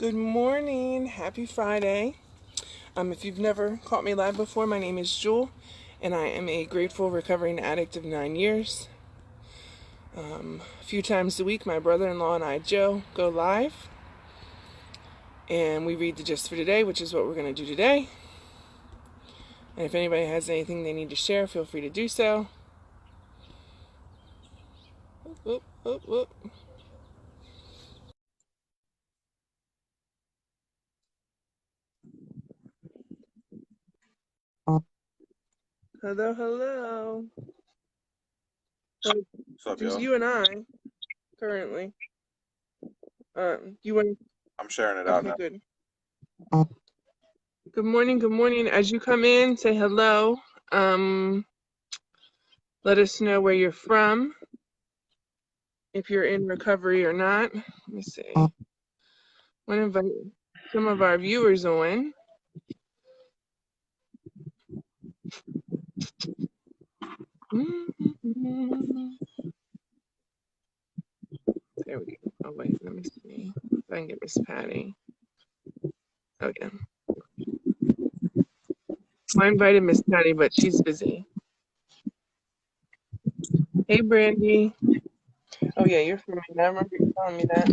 Good morning. Happy Friday. If you've never caught me live before, my name is Jewel, and I am a grateful recovering addict of 9 years. A few times a week, my brother-in-law and I, Joe, go live, and we read the gist for today, which is what we're going to do today. And if anybody has anything they need to share, feel free to do so. Whoop, whoop, whoop. Hello, hello. What's up, Just y'all? you and I, currently. You want? I'm sharing it out Okay, now. good. Good morning. Good morning. As you come in, say hello. Let us know where you're from, if you're in recovery or not. Let me see. I want to invite some of our viewers on. There we go. Oh, wait. Let me see if I can get Miss Patty. Oh, yeah. I invited Miss Patty, but she's busy. Hey, Brandy. Oh, yeah, you're from me. I remember you telling me that.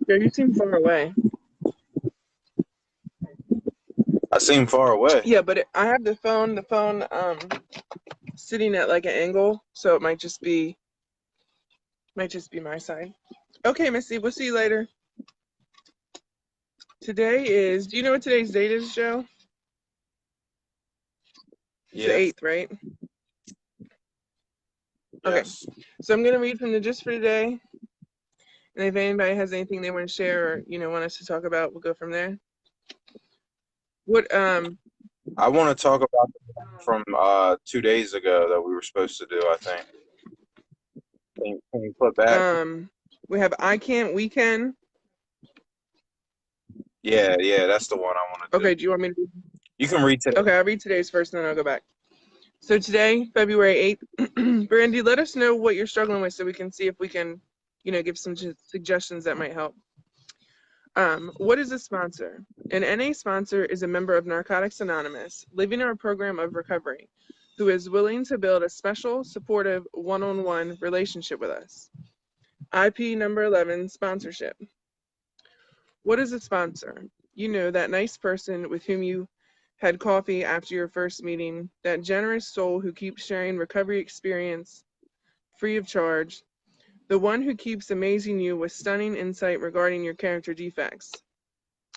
Yeah, you seem far away. I seem far away. Yeah, but I have the phone sitting at like an angle, so it might just be my side. Okay, Missy, we'll see you later. Today is, do you know what today's date is, Joe? It's the 8th, right? Okay, Yes. so I'm going to read from the Just for Today. And if anybody has anything they want to share or, want us to talk about, we'll go from there. What, I want to talk about from 2 days ago that we were supposed to do, I think. Can you put back? we have I Can't, We Can. Yeah, that's the one I want to do. Okay, do you want me to? You can read today. Okay, I'll read today's first and then I'll go back. So today, February 8th, Brandy, let us know what you're struggling with so we can see if we can, give some suggestions that might help. What is a sponsor? An NA sponsor is a member of Narcotics Anonymous, living our program of recovery, who is willing to build a special, supportive, one-on-one relationship with us. IP number 11, sponsorship. What is a sponsor? You know, that nice person with whom you had coffee after your first meeting, that generous soul who keeps sharing recovery experience free of charge, the one who keeps amazing you with stunning insight regarding your character defects,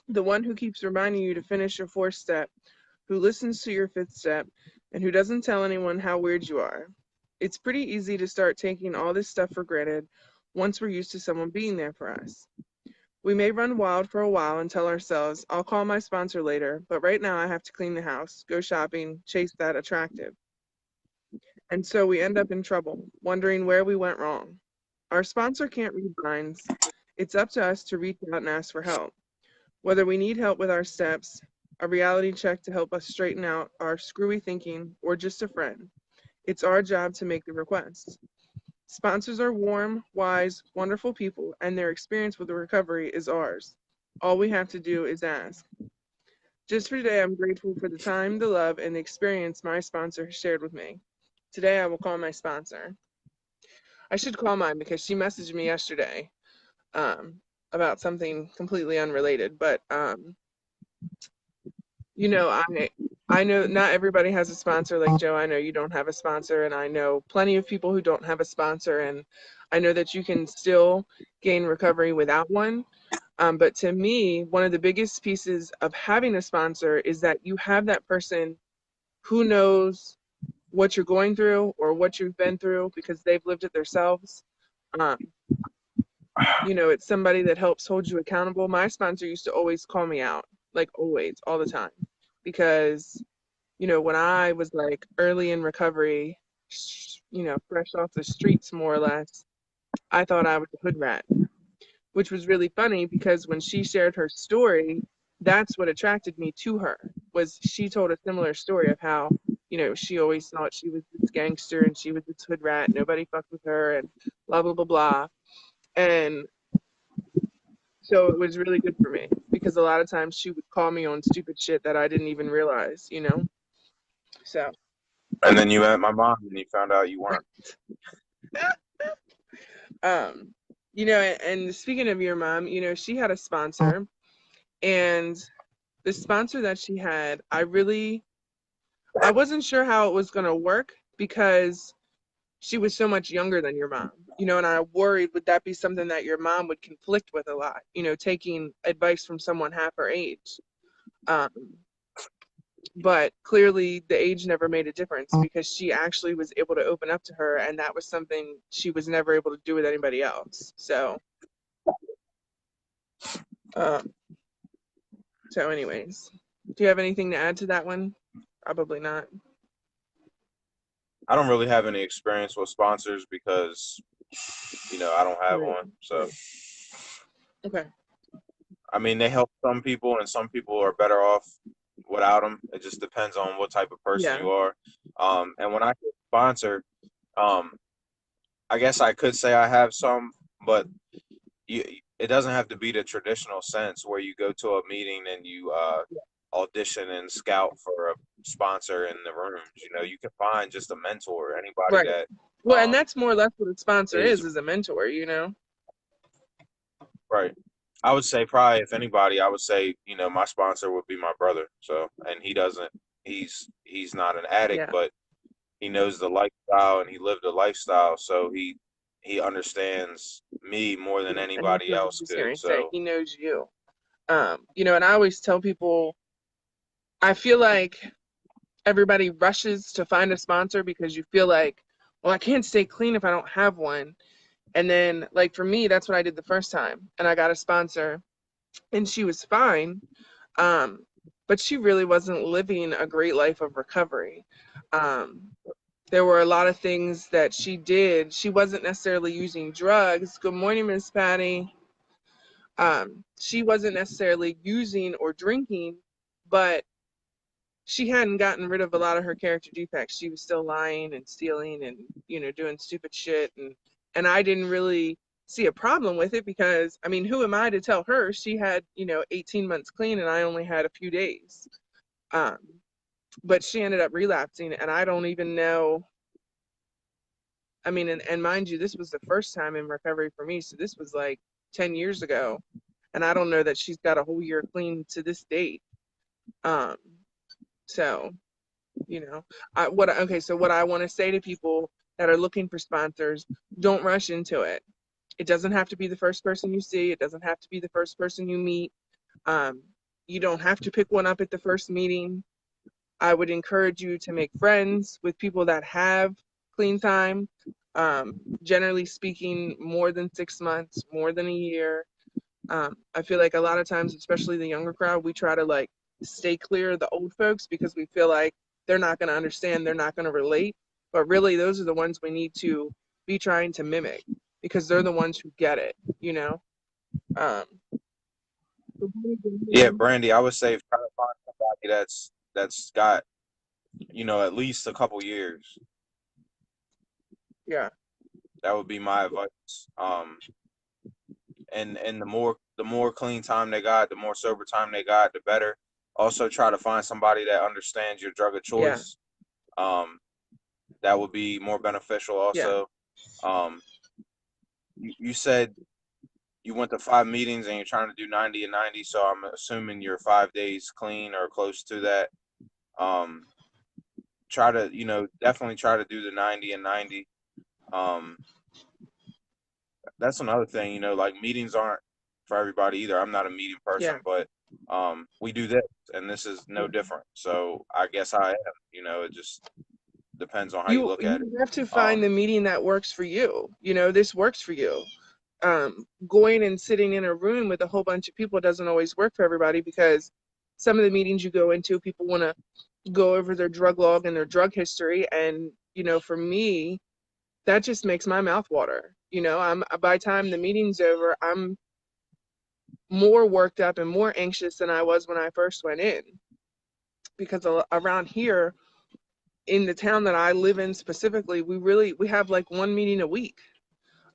the one who keeps reminding you to finish your fourth step, who listens to your fifth step, and who doesn't tell anyone how weird you are. It's pretty easy to start taking all this stuff for granted once we're used to someone being there for us. We may run wild for a while and tell ourselves, I'll call my sponsor later, but right now I have to clean the house, go shopping, chase that attractive. And so we end up in trouble, wondering where we went wrong. Our sponsor can't read minds. It's up to us to reach out and ask for help. Whether we need help with our steps, a reality check to help us straighten out our screwy thinking, or just a friend, it's our job to make the request. Sponsors are warm, wise, wonderful people, and their experience with the recovery is ours. All we have to do is ask. Just for today, I'm grateful for the time, the love, and the experience my sponsor has shared with me. Today, I will call my sponsor. I should call mine because she messaged me yesterday about something completely unrelated. But, I know not everybody has a sponsor. Like Joe, I know you don't have a sponsor, and I know plenty of people who don't have a sponsor, and I know that you can still gain recovery without one. But to me, one of the biggest pieces of having a sponsor is that you have that person who knows what you're going through or what you've been through because they've lived it themselves. Um, it's somebody that helps hold you accountable. My sponsor used to always call me out, like always, all the time, because when I was like early in recovery, fresh off the streets more or less, I thought I was a hood rat, which was really funny because when she shared her story, that's what attracted me to her. Was she told a similar story of how she always thought she was this gangster and she was this hood rat, nobody fucked with her, and blah blah blah blah. And so it was really good for me because a lot of times she would call me on stupid shit that I didn't even realize, you know? So, And then you met my mom and you found out you weren't. um, you know, and speaking of your mom, you know, she had a sponsor, and the sponsor that she had, I wasn't sure how it was going to work because she was so much younger than your mom, you know, and I worried, would that be something that your mom would conflict with a lot, you know, taking advice from someone half her age. Um, but clearly the age never made a difference because she actually was able to open up to her, and that was something she was never able to do with anybody else. Um, so anyways, do you have anything to add to that one? Probably not. I don't really have any experience with sponsors because, I don't have Right. one. So, Right. Okay. I mean, they help some people and some people are better off without them. It just depends on what type of person Yeah. you are. And when I get sponsored, um, I guess I could say I have some, but you, it doesn't have to be the traditional sense where you go to a meeting and you audition and scout for a sponsor in the rooms. You can find just a mentor, anybody Right. that Well, and um, that's more or less what a sponsor is is a mentor, you know? right. I would say probably if anybody, I would say my sponsor would be my brother. So, and he doesn't. He's not an addict, Yeah. but he knows the lifestyle and he lived the lifestyle, so he understands me more than Yeah. And that's anybody what I was else just could. going to say. So, He knows you. You know, and I always tell people, I feel like everybody rushes to find a sponsor because you feel like, well, I can't stay clean if I don't have one. And then, like, for me, that's what I did the first time. And I got a sponsor, and she was fine. Um, but she really wasn't living a great life of recovery. Um, there were a lot of things that she did. She wasn't necessarily using drugs. Good morning, Miss Patty. She wasn't necessarily using or drinking, but she hadn't gotten rid of a lot of her character defects. She was still lying and stealing and, you know, doing stupid shit, and I didn't really see a problem with it because I mean, who am I to tell her? She had, you know, 18 months clean and I only had a few days. Um, but she ended up relapsing, and I don't even know. I mean, and mind you, this was the first time in recovery for me, so this was like 10 years ago, and I don't know that she's got a whole year clean to this date. Um, so you know, so what I want to say to people that are looking for sponsors, don't rush into it. It doesn't have to be the first person you see. It doesn't have to be the first person you meet. Um, you don't have to pick one up at the first meeting. I would encourage you to make friends with people that have clean time. Generally speaking, more than 6 months, more than a year. I feel like a lot of times, especially the younger crowd, we try to like stay clear of the old folks because we feel like they're not going to understand, they're not going to relate. But really, those are the ones we need to be trying to mimic because they're the ones who get it, you know? Um, yeah, Brandy, I would say try to find somebody that's got at least a couple years. yeah, That would be my advice. And the more clean time they got, the more sober time they got, the better. Also, try to find somebody that understands your drug of yeah, choice. Um, that would be more beneficial. yeah, Also, um, you said you went to 5 meetings and you're trying to do 90 and 90. So I'm assuming you're 5 days clean or close to that. Um, try to definitely try to do the 90 and 90. Um, that's another thing. Like meetings aren't for everybody either. I'm not a meeting person, yeah. but we do this, and this is no different. So I guess I am. It just depends on how you look at it. You have to find the Um, meeting that works for you. You know, this works for you. Going and sitting in a room with a whole bunch of people doesn't always work for everybody because some of the meetings you go into, people want to go over their drug log and their drug history. And, you know, for me, that just makes my mouth water. You know, by the time the meeting's over, I'm more worked up and more anxious than I was when I first went in. Because around here, in the town that I live in specifically, we have like one meeting a week.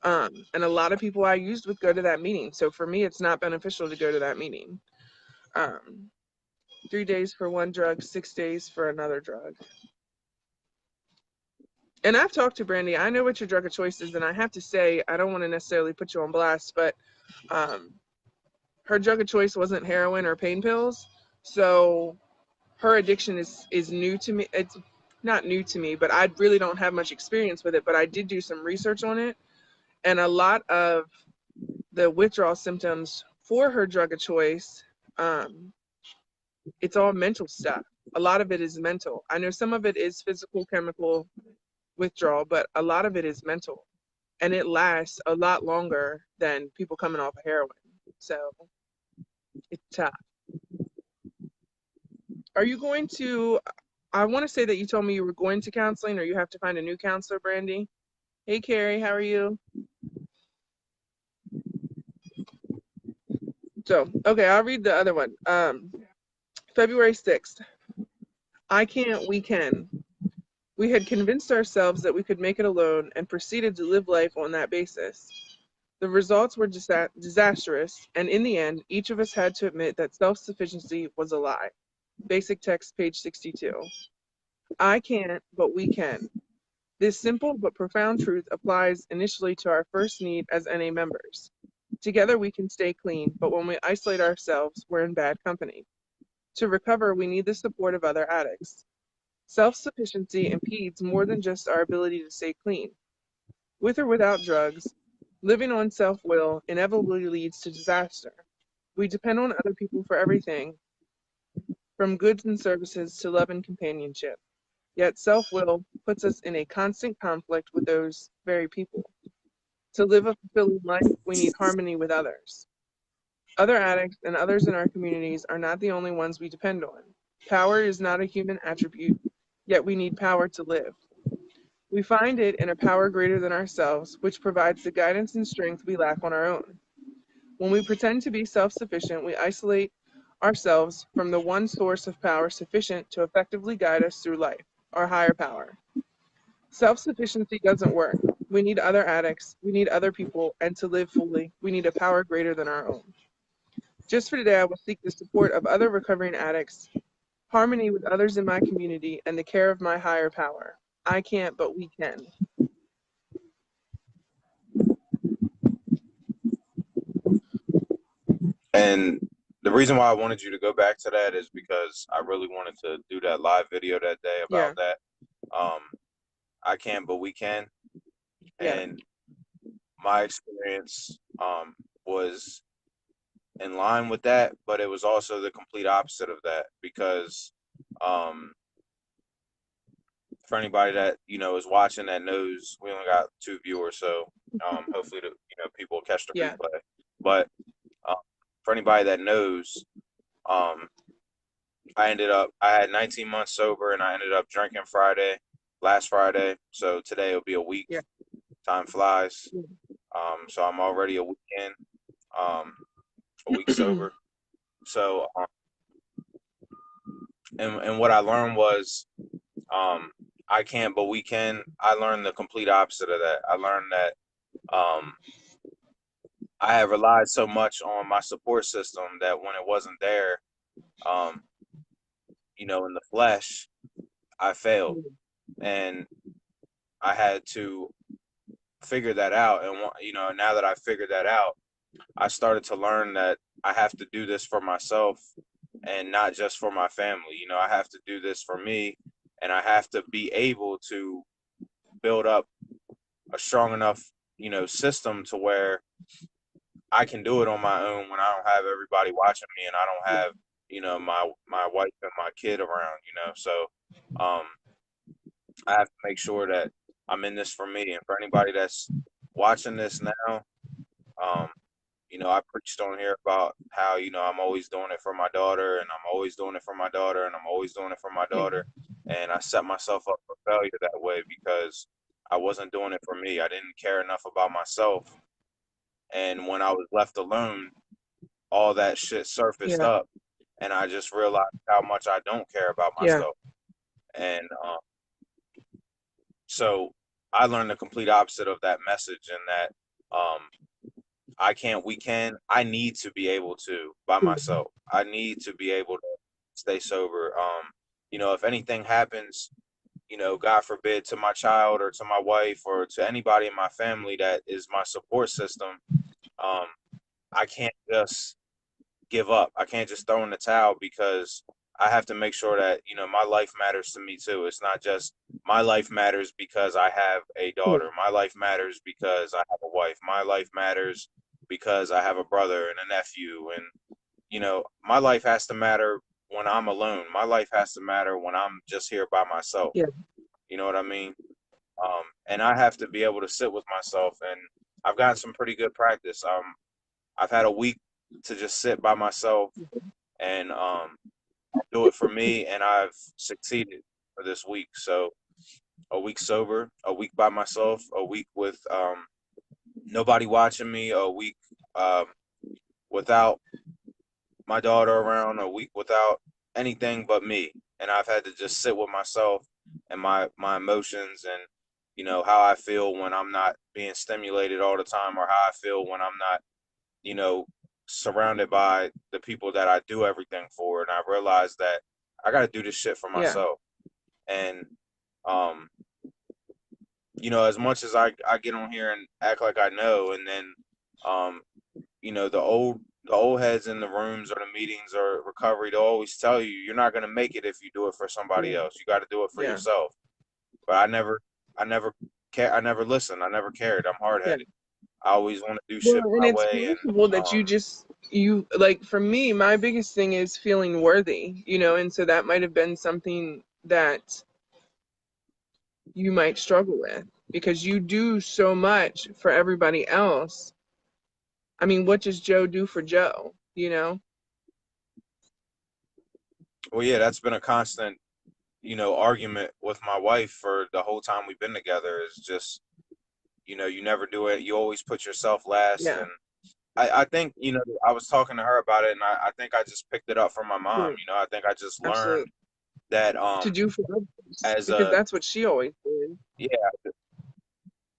And a lot of people I used would go to that meeting. So for me, it's not beneficial to go to that meeting. 3 days for one drug, 6 days for another drug. And I've talked to Brandy. I know what your drug of choice is, and I have to say, I don't want to necessarily put you on blast, but her drug of choice wasn't heroin or pain pills. So her addiction is new to me. It's not new to me, but I really don't have much experience with it. But I did do some research on it, and a lot of the withdrawal symptoms for her drug of choice, it's all mental stuff. A lot of it is mental. I know some of it is physical, chemical withdrawal, but a lot of it is mental, and it lasts a lot longer than people coming off of heroin. So it's tough. Are you going to? I want to say that you told me you were going to counseling, or you have to find a new counselor, Brandy. Hey, Carrie, how are you? So, okay, I'll read the other one. February 6th. I can't, we can. We had convinced ourselves that we could make it alone and proceeded to live life on that basis. The results were disastrous, and in the end, each of us had to admit that self-sufficiency was a lie. Basic text, page 62. I can't, but we can. This simple but profound truth applies initially to our first need as NA members. Together we can stay clean, but when we isolate ourselves, we're in bad company. To recover, we need the support of other addicts. Self-sufficiency impedes more than just our ability to stay clean. With or without drugs, living on self-will inevitably leads to disaster. We depend on other people for everything, from goods and services to love and companionship. Yet self-will puts us in a constant conflict with those very people. To live a fulfilling life, we need harmony with others. Other addicts and others in our communities are not the only ones we depend on. Power is not a human attribute, yet we need power to live. We find it in a power greater than ourselves, which provides the guidance and strength we lack on our own. When we pretend to be self-sufficient, we isolate ourselves from the one source of power sufficient to effectively guide us through life, our higher power. Self-sufficiency doesn't work. We need other addicts, we need other people, and to live fully, we need a power greater than our own. Just for today, I will seek the support of other recovering addicts, harmony with others in my community, and the care of my higher power. I can't, but we can. And the reason why I wanted you to go back to that is because I really wanted to do that live video that day Yeah, about that. I can, but we can. yeah, And my experience was in line with that, but it was also the complete opposite of that because for anybody that is watching that knows we only got 2 viewers, so hopefully the people will catch the yeah. replay. But um, for anybody that knows, um, I had 19 months sober and I ended up drinking last Friday. So today will be a week. Yeah. Time flies. Yeah. So I'm already a weekend, a week sober. So and what I learned was I can, but we can. I learned the complete opposite of that. I learned that I have relied so much on my support system that when it wasn't there, um, in the flesh, I failed. And I had to figure that out. And, now that I figured that out, I started to learn that I have to do this for myself and not just for my family. I have to do this for me, and I have to be able to build up a strong enough, system to where I can do it on my own when I don't have everybody watching me and I don't have, my wife and my kid around, So I have to make sure that I'm in this for me. And for anybody that's watching this now, um, I preached on here about how, I'm always doing it for my daughter and I'm always doing it for my daughter and I'm always doing it for my daughter. And I set myself up for failure that way because I wasn't doing it for me. I didn't care enough about myself. And when I was left alone, all that shit surfaced Yeah, up and I just realized how much I don't care about yeah, myself. And so I learned the complete opposite of that message, and that I need to be able to by myself. I need to be able to stay sober. If anything happens, God forbid, to my child or to my wife or to anybody in my family that is my support system, um, I can't just give up. I can't just throw in the towel because I have to make sure that, my life matters to me too. It's not just my life matters because I have a daughter. My life matters because I have a wife. My life matters because I have a brother and a nephew. And, my life has to matter when I'm alone. My life has to matter when I'm just here by myself. Yeah. You know what I mean? And I have to be able to sit with myself. And I've gotten some pretty good practice. I've had a week to just sit by myself and do it for me, and I've succeeded for this week. So a week sober, a week by myself, a week with nobody watching me, a week um, without my daughter around, a week without anything but me. And I've had to just sit with myself and my emotions and how I feel when I'm not being stimulated all the time, or how I feel when I'm not you know, surrounded by the people that I do everything for. And I realized that I got to do this shit for Yeah. myself. And, um, as much as I get on here and act like I know, and then, um, the old heads in the rooms or the meetings or recovery, they'll always tell you, you're not going to make it if you do it for somebody else. You got to do it for Yeah. yourself. But I never care. I never listened. I never cared. I'm hard Yeah. headed. I always want to do Well, shit and my it's way. And, possible that you like, for me, my biggest thing is feeling worthy, and so that might have been something that you might struggle with because you do so much for everybody else. I mean, what does Joe do for Joe, well, yeah, that's been a constant argument with my wife for the whole time we've been together is just, you never do it. You always put yourself last. Yeah. And I think, I was talking to her about it, and I think I just picked it up from my mom. Yeah, I think I just learned absolutely. that To do for others as because a, that's what she always did. yeah,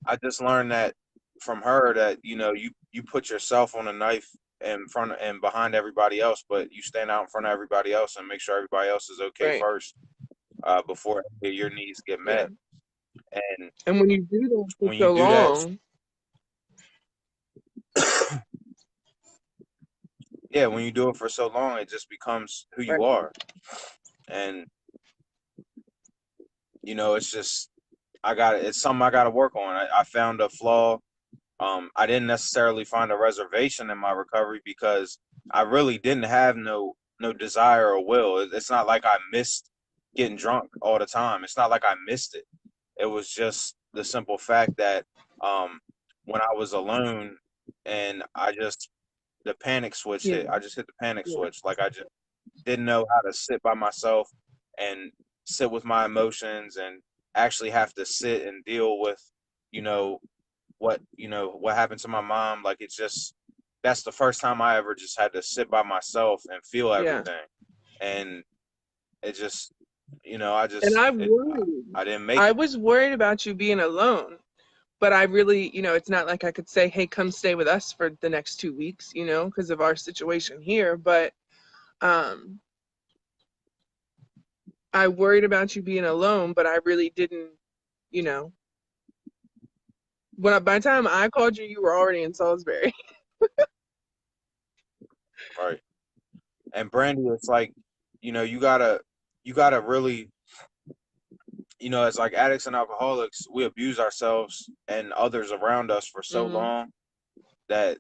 I just learned that from her that, you put yourself on a knife in front and behind everybody else, but you stand out in front of everybody else and make sure everybody else is okay Right. first, before your needs get Yeah. met. And And when you do that for when you so do that, long, yeah, when you do it for so long, it just becomes who right. you are. And, it's just, it's something I got to work on. I found a flaw. I didn't necessarily find a reservation in my recovery because I really didn't have no desire or will. It's not like I missed getting drunk all the time. It's not like I missed it. It was just the simple fact that, when I was alone and the panic switch Yeah. hit. I just hit the panic Yeah. switch. Like I just didn't know how to sit by myself and sit with my emotions and actually have to sit and deal with, you know, what happened to my mom. Like it's just that's the first time I ever just had to sit by myself and feel Yeah. everything. And it just, And I didn't make I it. was worried about you being alone, but I really, it's not like I could say, hey, come stay with us for the next 2 weeks, because of our situation here. But um, I worried about you being alone, but I really didn't, you know, by the time I called you, you were already in Salisbury. Right. And Brandy, it's like, you gotta really, as like addicts and alcoholics, we abuse ourselves and others around us for so Hmm. long that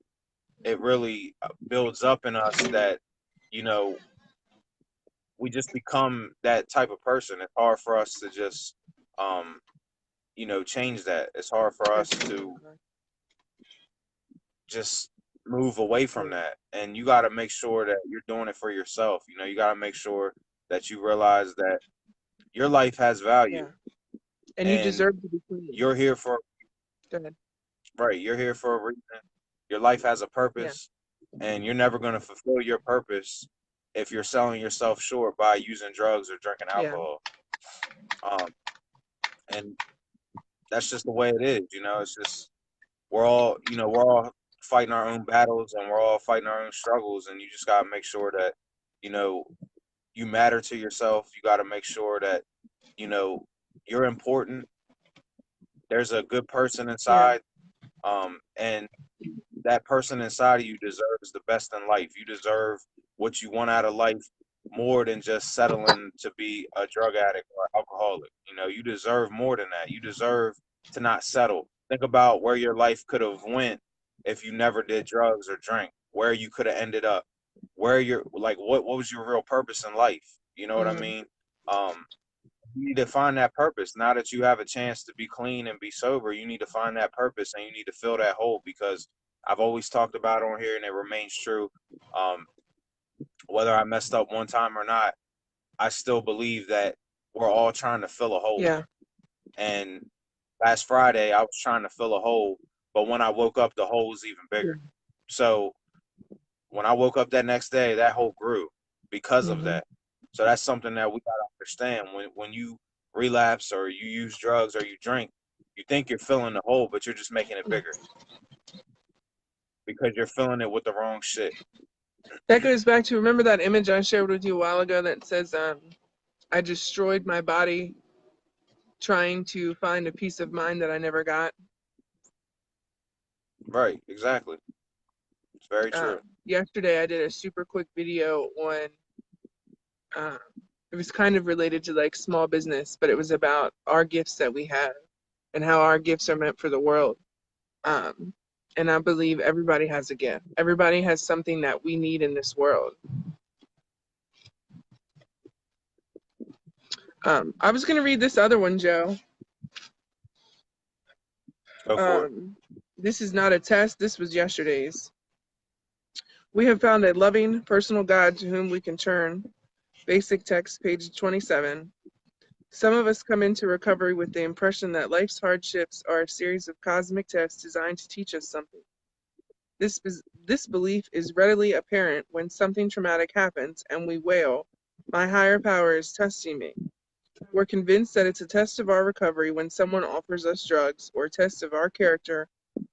it really builds up in us that, you know, we just become that type of person. It's hard for us to just, um, change that. It's hard for us to just move away from Yeah. that. And you got to make sure that you're doing it for yourself. You got to make sure that you realize that your life has value Yeah. And you and deserve to be clean. you're here for, Go ahead. right, you're here for a reason. Your life has a Yeah. purpose and you're never going to fulfill your purpose if you're selling yourself short by using drugs or drinking Yeah. alcohol. Um, and that's just the way it is. It's just we're all fighting our own battles and we're all fighting our own struggles, and you just gotta make sure that, you know, you matter to yourself. You gotta make sure that, you know, you're important. There's a good person Yeah. inside, and that person inside of you deserves the best in life. You deserve what you want out of life more than just settling to be a drug addict or alcoholic. You know, you deserve more than that. You deserve to not settle. Think about where your life could have went if you never did drugs or drank, where you could have ended up, where you're like, what was your real purpose in life? You know what I Hmm. mean? Um, you need to find that purpose. Now that you have a chance to be clean and be sober, you need to find that purpose and you need to fill that hole, because I've always talked about on here and it remains true. Um, whether I messed up one time or not, I still believe that we're all trying to fill a hole. Yeah. And last Friday, I was trying to fill a hole, but when I woke up, the hole was even bigger. So when I woke up that next day, that hole grew because of Hmm. that. So that's something that we gotta understand. When you relapse or you use drugs or you drink, you think you're filling the hole, but you're just making it bigger because you're filling it with the wrong shit. That goes back to, remember that image I shared with you a while ago that says, I destroyed my body trying to find a peace of mind that I never got. Right, exactly. It's very Um, true. Yesterday, I did a super quick video on, uh, it was kind of related to like small business, but it was about our gifts that we have and how our gifts are meant for the world. Um, and I believe everybody has a gift. Everybody has something that we need in this world. I was going to read this other one, Joe. Go for it. This is not a test. This was yesterday's. We have found a loving, personal God to whom we can turn. Basic text, page 27. Some of us come into recovery with the impression that life's hardships are a series of cosmic tests designed to teach us something. This belief is readily apparent when something traumatic happens and we wail, "My higher power is testing me." We're convinced that it's a test of our recovery when someone offers us drugs, or a test of our character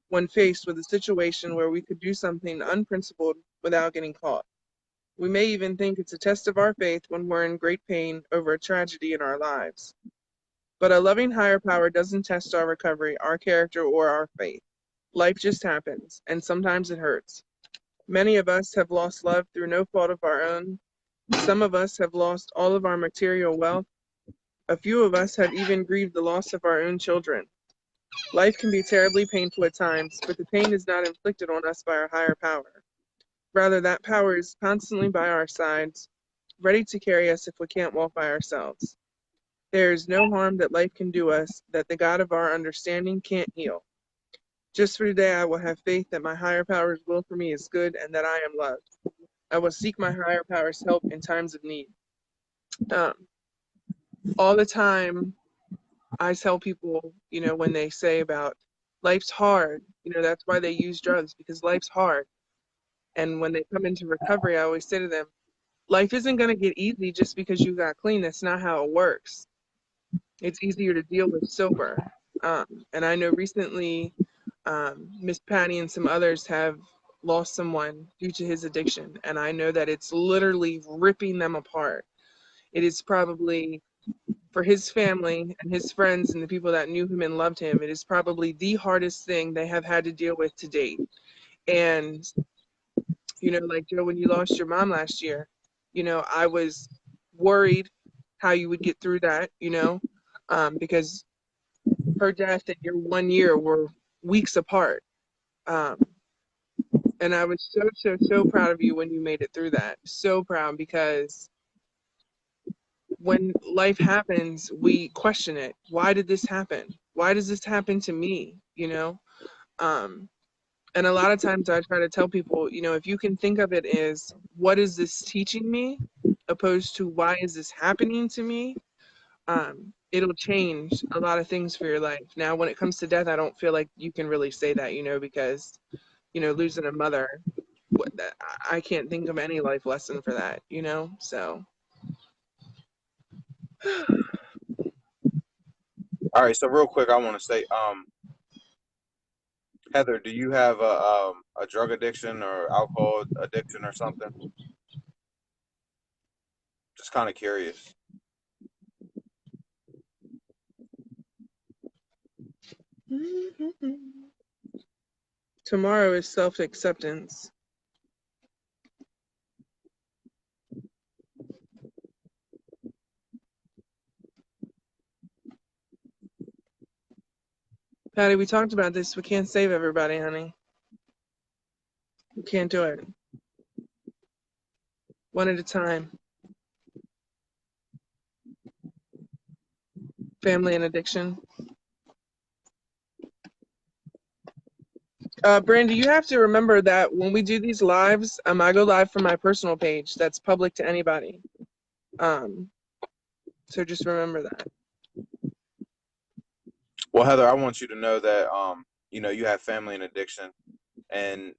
when faced with a situation where we could do something unprincipled without getting caught. We may even think it's a test of our faith when we're in great pain over a tragedy in our lives. But a loving higher power doesn't test our recovery, our character, or our faith. Life just happens, and sometimes it hurts. Many of us have lost love through no fault of our own. Some of us have lost all of our material wealth. A few of us have even grieved the loss of our own children. Life can be terribly painful at times, but the pain is not inflicted on us by our higher power. Rather, that power is constantly by our sides, ready to carry us if we can't walk by ourselves. There is no harm that life can do us that the God of our understanding can't heal. Just for today, I will have faith that my higher power's will for me is good and that I am loved. I will seek my higher power's help in times of need. Um, all the time, I tell people, when they say about life's hard, that's why they use drugs, because life's hard. And when they come into recovery, I always say to them, life isn't going to get easy just because you got clean. That's not how it works. It's easier to deal with sober. And I know recently, Miss Patty and some others have lost someone due to his addiction. And I know that it's literally ripping them apart. It is probably, for his family and his friends and the people that knew him and loved him, it is probably the hardest thing they have had to deal with to date. And, like Joe, when you lost your mom last year, I was worried how you would get through that, because her death and your 1 year were weeks apart. Um, and I was so, so, so proud of you when you made it through that. So proud, because when life happens, we question it. Why did this happen? Why does this happen to me? Um, and a lot of times I try to tell people, if you can think of it as, what is this teaching me, opposed to why is this happening to me, it'll change a lot of things for your life. Now, when it comes to death, I don't feel like you can really say that, because, losing a mother, I can't think of any life lesson for that, so. All right, so real quick, I want to say, Heather, do you have a drug addiction or alcohol addiction or something? Just kind of curious. Tomorrow is self-acceptance. Patty, we talked about this. We can't save everybody, honey. We can't do it. One at a time. Family and addiction. Brandy, you have to remember that when we do these lives, I go live from my personal page that's public to anybody. So just remember that. Well, Heather, I want you to know that you have family and addiction, and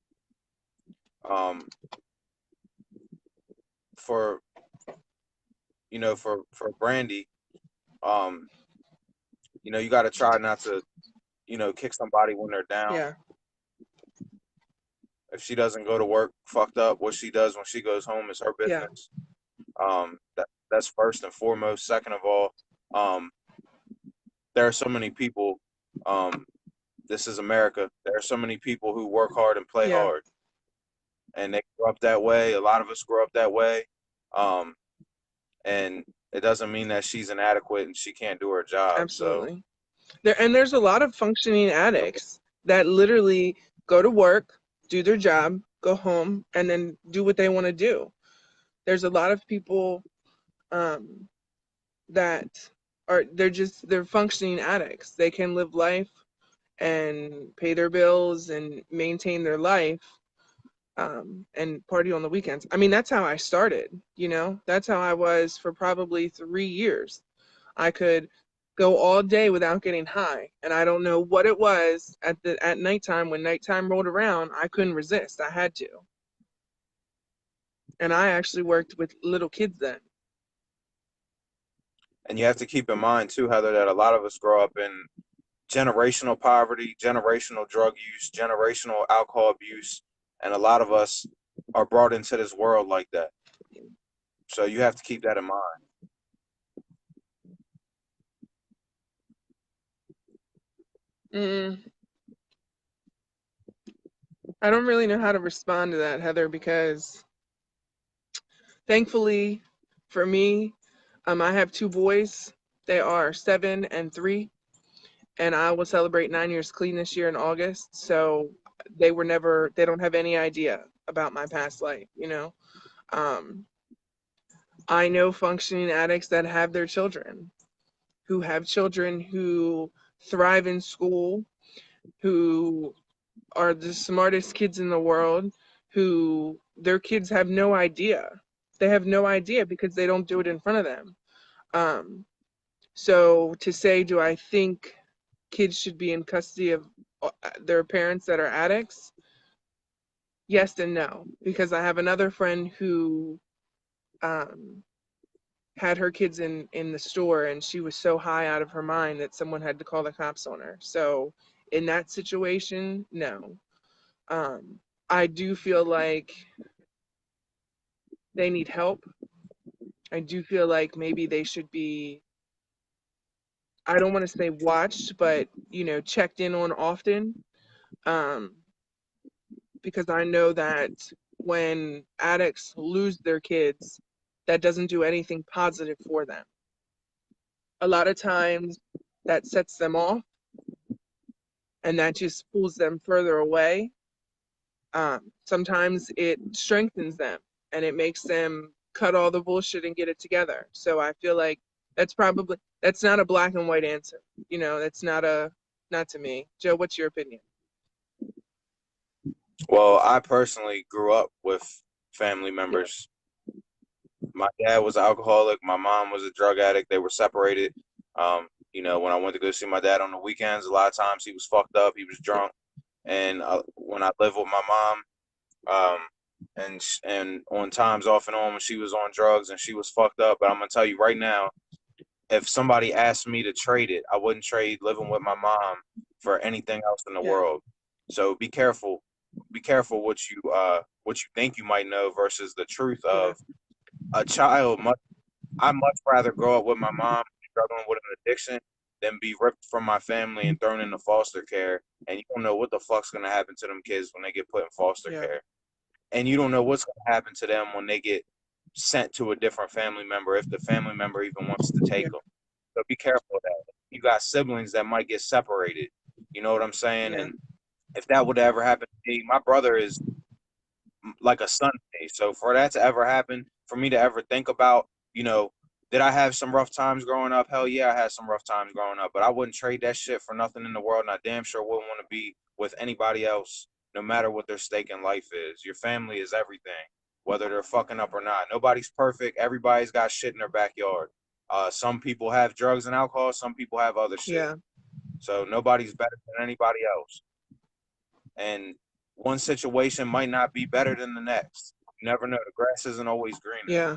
um, for for Brandy, um, you got to try not to kick somebody when they're down. Yeah. If she doesn't go to work fucked up, what she does when she goes home is her Yeah. business. That's first and foremost. Second of all, there are so many people. This is America. There are so many people who work hard and play Yeah. hard, and they grow up that way. A lot of us grow up that way, and it doesn't mean that she's inadequate and she can't do her job. So, Absolutely. There's a lot of functioning addicts that literally go to work, do their job, go home, and then do what they want to do. There's a lot of people that they're functioning addicts. They can live life and pay their bills and maintain their life, and party on the weekends. I mean, that's how I started, that's how I was for probably 3 years. I could go all day without getting high, and I don't know what it was at nighttime. When nighttime rolled around, I couldn't resist. I had to. And I actually worked with little kids then. and you have to keep in mind too, Heather, that a lot of us grow up in generational poverty, generational drug use, generational alcohol abuse, and a lot of us are brought into this world like that. So you have to keep that in mind. Mm, I don't really know how to respond to that, Heather, because thankfully for me, I have 2 boys. They are 7 and 3, and I will celebrate 9 years clean this year in August. So they don't have any idea about my past life. Um, I know functioning addicts that have their children, who have children who thrive in school, who are the smartest kids in the world, who their kids have no idea. They have no idea because they don't do it in front of them. Um, so to say, do I think kids should be in custody of their parents that are addicts? Yes and no, because I have another friend who um, had her kids in the store, and she was so high out of her mind that someone had to call the cops on her. So in that situation, no. Um, I do feel like they need help. I do feel like maybe they should be, I don't want to say watched, but checked in on often. Um, because I know that when addicts lose their kids, that doesn't do anything positive for them. A lot of times that sets them off, and that just pulls them further away. Sometimes it strengthens them, and it makes them cut all the bullshit and get it together. So I feel like that's not a black and white answer. That's not to me. Joe, what's your opinion? Well, I personally grew up with family members. My dad was an alcoholic. My mom was a drug addict. They were separated. When I went to go see my dad on the weekends, a lot of times he was fucked up. He was drunk. And when I lived with my mom, and on times off and on when she was on drugs and she was fucked up. But I'm gonna tell you right now, if somebody asked me to trade it, I wouldn't trade living with my mom for anything else in the Yeah. world. So be careful. Be careful what you think you might know versus the truth Yeah. of a child. I much rather grow up with my mom struggling with an addiction than be ripped from my family and thrown into foster care. And you don't know what the fuck's gonna happen to them kids when they get put in foster Yeah. care. And you don't know what's gonna happen to them when they get sent to a different family member, if the family member even wants to Yeah. take them. So be careful of that. You got siblings that might get separated. You know what I'm saying? Yeah. And if that would ever happen to me, my brother is like a son to me. So for that to ever happen, for me to ever think about, you know, did I have some rough times growing up? Hell yeah, I had some rough times growing up, but I wouldn't trade that shit for nothing in the world, and I damn sure wouldn't want to be with anybody else, no matter what their stake in life is. Your family is everything, whether they're fucking up or not. Nobody's perfect. Everybody's got shit in their backyard. Some people have drugs and alcohol. Some people have other shit. Yeah. So nobody's better than anybody else. And one situation might not be better than the next. You never know. The grass isn't always greener. Yeah.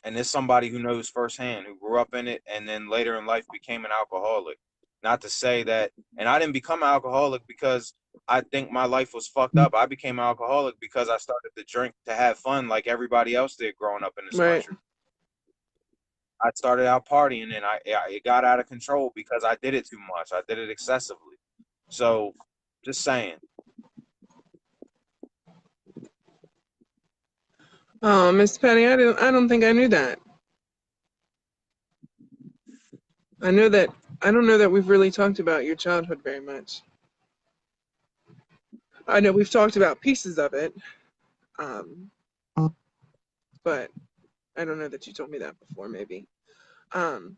And there's somebody who knows firsthand, who grew up in it and then later in life became an alcoholic. Not to say that, and I didn't become an alcoholic because I think my life was fucked up. I became an alcoholic because I started to drink to have fun like everybody else did growing up in this Right. country. I started out partying and it got out of control because I did it too much. I did it excessively. So just saying. Oh, Miss Patty, I don't think I knew that. I don't know that we've really talked about your childhood very much. I know we've talked about pieces of it, um, but I don't know that you told me that before, maybe. Um,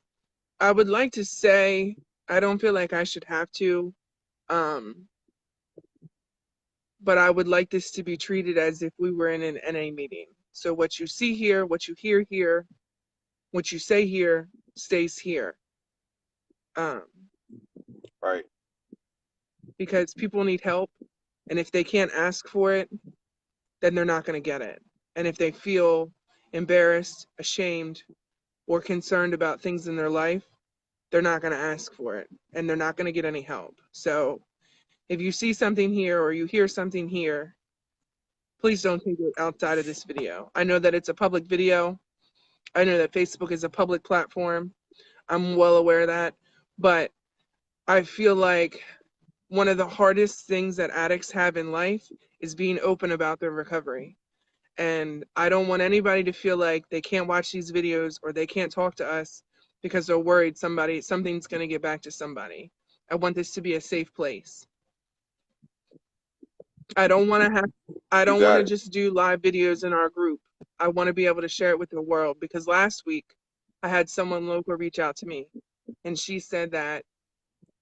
I would like to say I don't feel like I should have to, um, but I would like this to be treated as if we were in an NA meeting. So what you see here, what you hear here, what you say here stays here. Um, Right. because people need help, and if they can't ask for it, then they're not going to get it. And if they feel embarrassed, ashamed, or concerned about things in their life, they're not going to ask for it and they're not going to get any help. So if you see something here or you hear something here, please don't take it outside of this video. I know that it's a public video. I know that Facebook is a public platform. I'm well aware of that. But I feel like one of the hardest things that addicts have in life is being open about their recovery. And I don't want anybody to feel like they can't watch these videos or they can't talk to us because they're worried something's going to get back to somebody. I want this to be a safe place. I don't want You to got it. just do live videos in our group. I want to be able to share it with the world because last week I had someone local reach out to me and she said that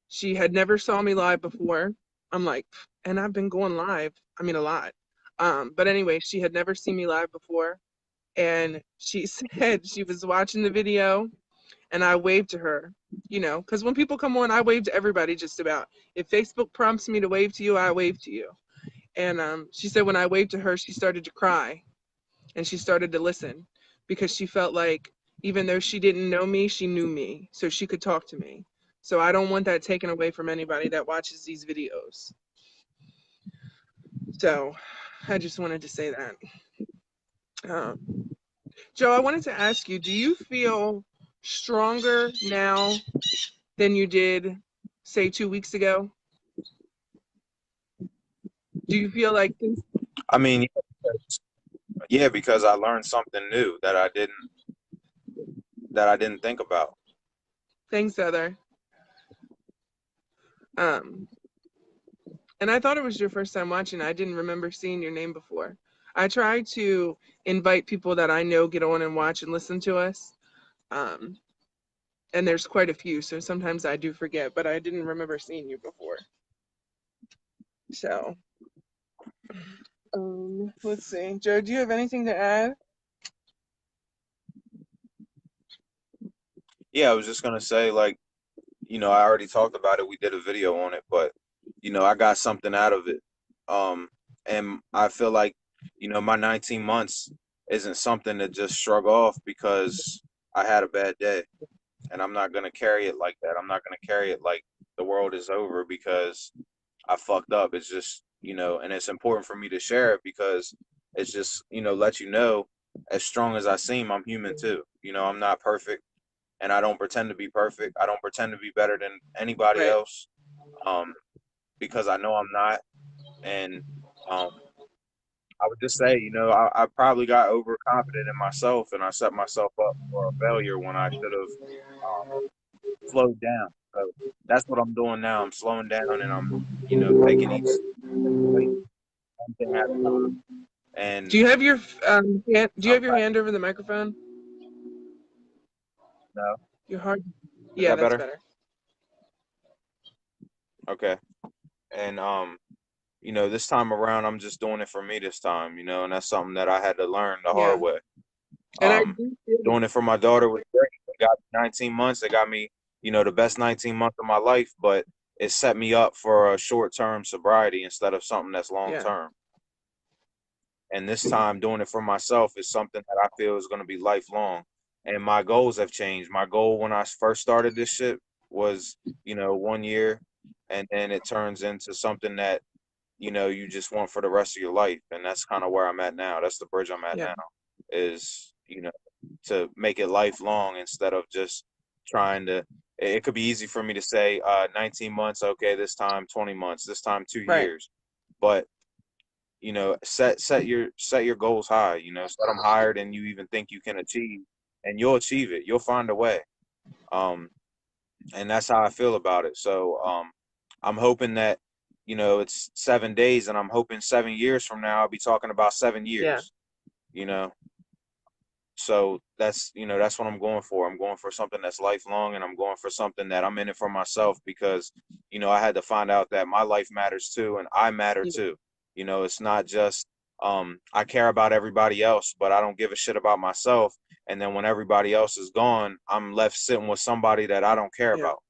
she had never saw me live before. I'm like, and I've been going live, I mean a lot. But anyway, she had never seen me live before. And she said she was watching the video and I waved to her, because when people come on, I wave to everybody just about. If Facebook prompts me to wave to you, I wave to you. And she said when I waved to her, she started to cry and she started to listen because she felt like even though she didn't know me, she knew me, so she could talk to me. So I don't want that taken away from anybody that watches these videos. So I just wanted to say that. Um, Joe, I wanted to ask you, do you feel stronger now than you did, say, 2 weeks ago? Do you feel like I mean, yeah, because I learned something new that I didn't think about. things, Heather? Um, and I thought it was your first time watching. I didn't remember seeing your name before. I try to invite people that I know get on and watch and listen to us. Um, and there's quite a few, so sometimes I do forget, but I didn't remember seeing you before. So, let's see. Joe, do you have anything to add? Yeah, I was just gonna say, like, I already talked about it. We did a video on it, but I got something out of it. And I feel like, my 19 months isn't something to just shrug off because I had a bad day. And I'm not gonna carry it like that. I'm not gonna carry it like the world is over because I fucked up. It's just, and it's important for me to share it because it's just, let you know, as strong as I seem, I'm human too. I'm not perfect and I don't pretend to be perfect. I don't pretend to be better than anybody Right. else, um, because I know I'm not. And um, I would just say, I probably got overconfident in myself and I set myself up for a failure when I should have slowed down. So that's what I'm doing now. I'm slowing down and I'm, taking each situation one thing at a time. And Do you have your hand, do you I'm have your hand over the microphone? no, Your hard. is Yeah, that that's better? better. Okay. And this time around, I'm just doing it for me this time, and that's something that I had to learn the hard Yeah. way. And I Um, do feel Doing it for my daughter was great. It got me 19 months. It got me, the best 19 months of my life, but it set me up for a short-term sobriety instead of something that's yeah. long-term. And this time, doing it for myself is something that I feel is going to be lifelong. And my goals have changed. My goal when I first started this shit was, 1 year, and then it turns into something that you just want for the rest of your life. And that's kind of where I'm at now. That's the bridge I'm at Yeah. now is, to make it lifelong instead of just trying to, it could be easy for me to say, 19 months, okay, this time 20 months, this time two Right. years. But, set your goals high, set them higher than you even think you can achieve and you'll achieve it. You'll find a way. Um, and that's how I feel about it. So I'm hoping that it's 7 days, and I'm hoping 7 years from now I'll be talking about seven Yeah. years. You know, so that's what I'm going for. I'm going for something that's lifelong, and I'm going for something that I'm in it for myself because I had to find out that my life matters too, and I matter Yeah. too. It's not just I care about everybody else, but I don't give a shit about myself. And then when everybody else is gone, I'm left sitting with somebody that I don't care Yeah. about.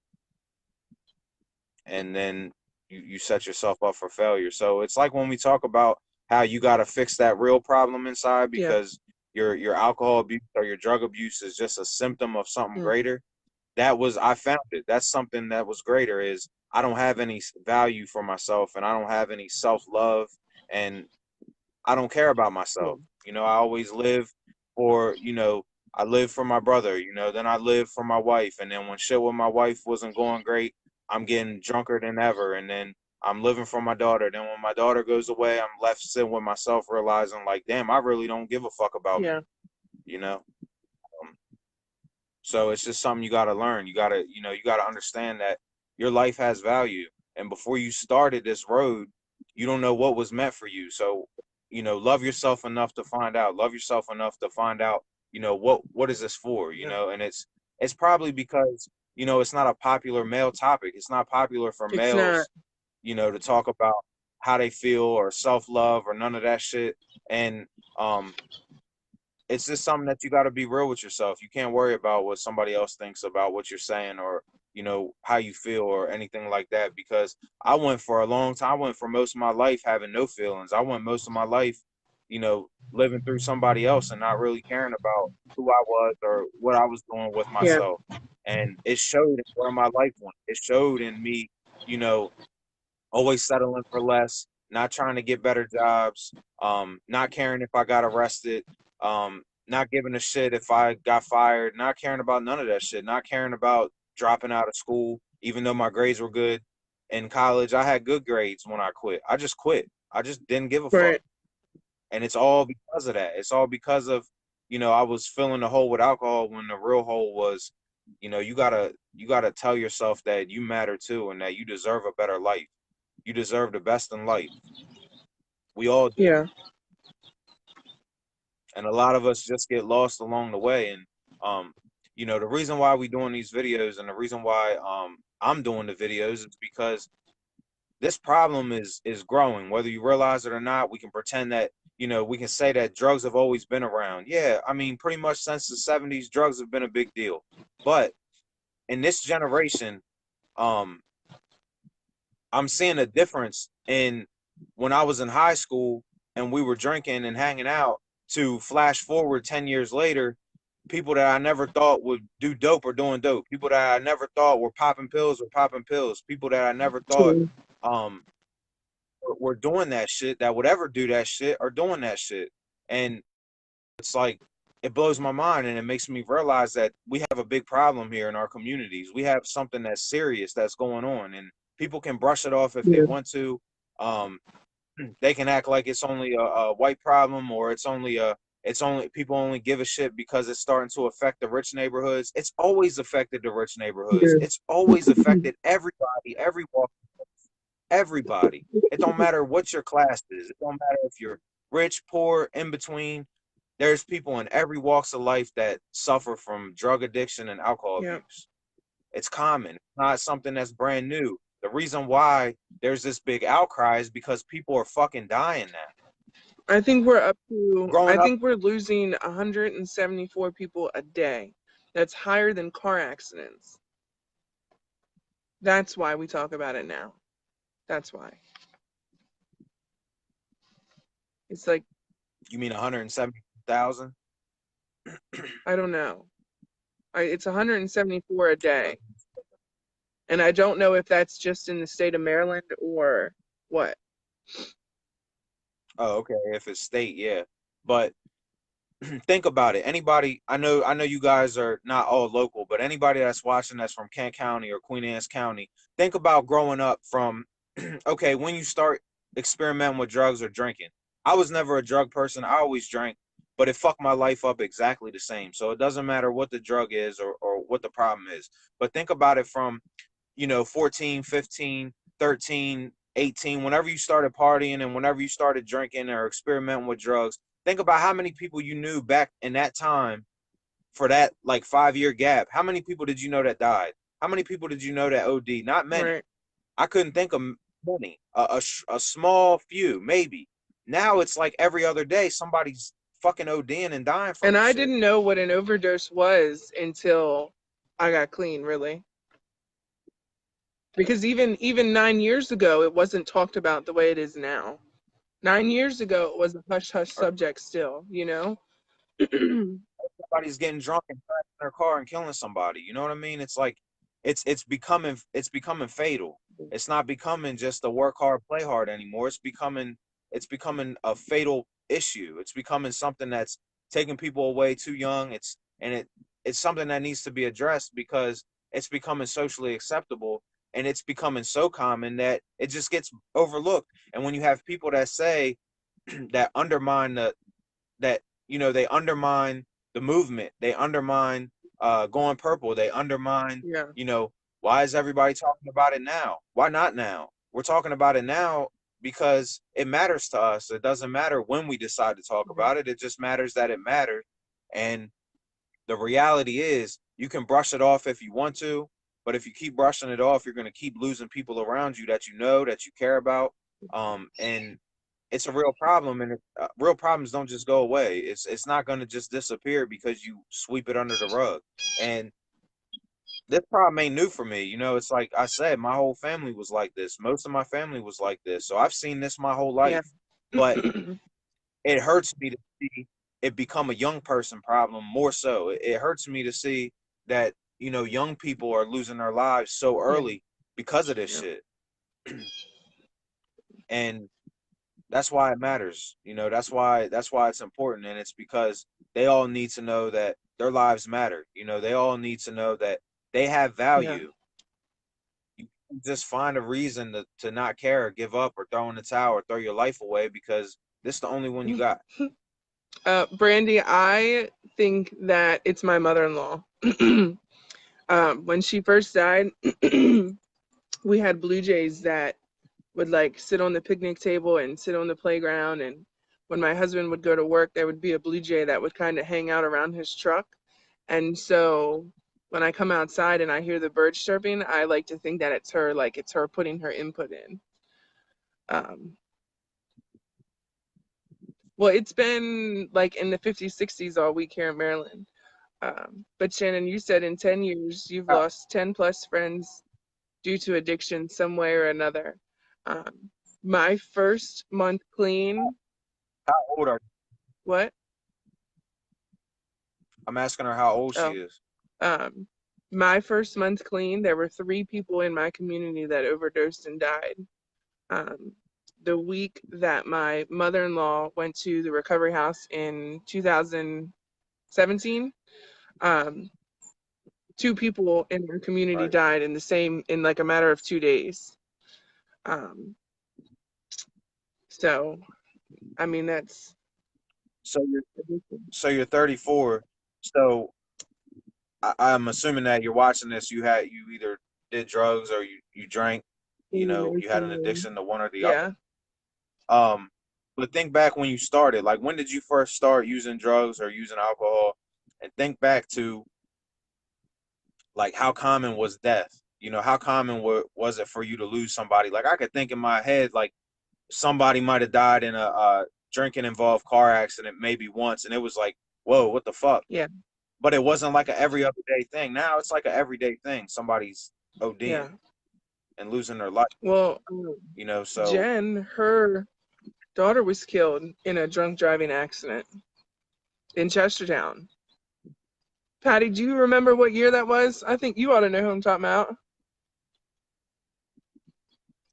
And then you set yourself up for failure. So it's like when we talk about how you got to fix that real problem inside Yeah. because your alcohol abuse or your drug abuse is just a symptom of something Mm. greater. I found it. That's something that was greater is I don't have any value for myself and I don't have any self-love and I don't care about Yeah. myself. I always live for, I live for my brother, then I live for my wife. And then when shit with my wife wasn't going great, I'm getting drunker than ever. And then I'm living for my daughter. Then when my daughter goes away, I'm left sitting with myself, realizing like, damn, I really don't give a fuck about me, Yeah. you know? Um, so it's just something you got to learn. You got to understand that your life has value. And before you started this road, you don't know what was meant for you. So, love yourself enough to find out. Love yourself enough to find out, what is this for, Yeah. And it's probably because, it's not a popular male topic. It's not popular for It's not. males, to talk about how they feel or self-love or none of that shit. And um it's just something that you got to be real with yourself. You can't worry about what somebody else thinks about what you're saying or how you feel or anything like that because I went for a long time. I went for most of my life having no feelings. I went most of my life, living through somebody else and not really caring about who I was or what I was doing with Yeah. myself. And it showed in where my life went. It showed in me, you know, always settling for less, not trying to get better jobs, not caring if I got arrested, not giving a shit if I got fired, not caring about none of that shit, not caring about dropping out of school, even though my grades were good. In college, I had good grades when I quit. I just quit. I just didn't give a fuck. Right. And it's all because of that. It's all because of, I was filling the hole with alcohol when the real hole was, you gotta tell yourself that you matter too and that you deserve a better life. You deserve the best in life. We all do. Yeah. And a lot of us just get lost along the way. And the reason why we doing these videos and the reason why I'm doing the videos is because this problem is growing. Whether you realize it or not, we can pretend that, we can say that drugs have always been around. Yeah, I mean, pretty much since the 70s, drugs have been a big deal. But in this generation, um, I'm seeing a difference in when I was in high school and we were drinking and hanging out to flash forward 10 years later. People that I never thought would do dope are doing dope. People that I never thought were popping pills are popping pills. People that I never thought True. um were doing that shit, that would ever do that shit, are doing that shit. And it's like, it blows my mind, and it makes me realize that we have a big problem here in our communities. We have something that's serious that's going on, and people can brush it off if they Yeah. want to. Um, they can act like it's only a white problem, or it's only people only give a shit because it's starting to affect the rich neighborhoods. It's always affected the rich neighborhoods. Yeah. It's always affected everybody, every walk, everybody. It don't matter what your class is. It don't matter if you're rich, poor, in between. There's people in every walks of life that suffer from drug addiction and alcohol Yeah. abuse. It's common. It's not something that's brand new. The reason why there's this big outcry is because people are fucking dying now. I Growing up, think we're losing 174 people a day. That's higher than car accidents. That's why we talk about it now. That's why. It's like, you mean 170,000? I don't know. It's 174 a day. And I don't know if that's just in the state of Maryland or what. Oh, okay. If it's state, yeah. But think about it. Anybody, I know you guys are not all local, but anybody that's watching that's from Kent County or Queen Anne's County, think about growing up from, okay, when you start experimenting with drugs or drinking. I was never a drug person. I always drank, but it fucked my life up exactly the same. So it doesn't matter what the drug is or what the problem is. But think about it from, 14, 15, 13, 18, whenever you started partying and whenever you started drinking or experimenting with drugs, think about how many people you knew back in that time for that like 5 year gap. How many people did you know that died? How many people did you know that OD? Not many. Right. I couldn't think of many. A small few, maybe. Now it's like every other day somebody's fucking ODing and dying from And this I shit. didn't know what an overdose was until I got clean, really. Because even 9 years ago, it wasn't talked about the way it is now. 9 years ago, it was a hush hush Or subject still, you know? somebody's getting drunk and crashing their car and killing somebody. You know what I mean? It's like it's becoming fatal. It's not becoming just a work hard, play hard anymore. It's becoming a fatal issue. It's becoming something that's taking people away too young. It's something that needs to be addressed because it's becoming socially acceptable, and it's becoming so common that it just gets overlooked. And when you have people that say that undermine they undermine the movement, they undermine going purple, they undermine, Yeah. you know why is everybody talking about it now? Why not now? We're talking about it now because it matters to us. It doesn't matter when we decide to talk Yeah. about it. It just matters that it matters. And the reality is, you can brush it off if you want to, but if you keep brushing it off, you're going to keep losing people around you that that you care about. And it's a real problem, and real problems don't just go away. It's not going to just disappear because you sweep it under the rug. And this problem ain't new for me. It's like I said, my whole family was like this. Most of my family was like this. So I've seen this my whole Yeah. life. But it hurts me to see it become a young person problem more so. It hurts me to see that, young people are losing their lives so Yeah. early because of this Yeah. shit. And that's why it matters. That's why it's important. And it's because they all need to know that their lives matter. They all need to know that they have Yeah. value. You can't just find a reason to not care or give up or throw in the towel or throw your life away because this is the only one you got. Brandy, I think that it's my mother-in-law. When she first died, we had Blue Jays that would like sit on the picnic table and sit on the playground. And when my husband would go to work, there would be a Blue Jay that would kind of hang out around his truck. And so when I come outside and I hear the birds chirping, I like to think that it's her, like it's her putting her input in. Um, well, it's been like in the 50s, 60s all week here in Maryland. But Shannon, you said in 10 years, you've lost 10 plus friends due to addiction some way or another. Um, my first month clean, How old are what? I'm asking her how old she Oh, is. um, my first month clean, there were 3 people in my community that overdosed and died. Um, the week that my mother-in-law went to the recovery house in 2017, um, 2 people in our community Right. died in like a matter of 2 days. Um, so I mean that's So you're 34. So I'm assuming that you're watching this. You either did drugs or you drank. You know, you had an addiction to one or the yeah, other. But think back when you started. Like, when did you first start using drugs or using alcohol? And think back to, like, how common was death? You know, how common was it for you to lose somebody? Like, I could think in my head, like, somebody might have died in a drinking involved car accident maybe once, and it was like, whoa, what the fuck? yeah, But it wasn't like a every other day thing. Now it's like a everyday thing. Somebody's yeah. ODing and losing their life, Well, you know. So Jen, her daughter was killed in a drunk driving accident in Chestertown. Patty, do you remember what year that was? I think you ought to know who I'm talking about.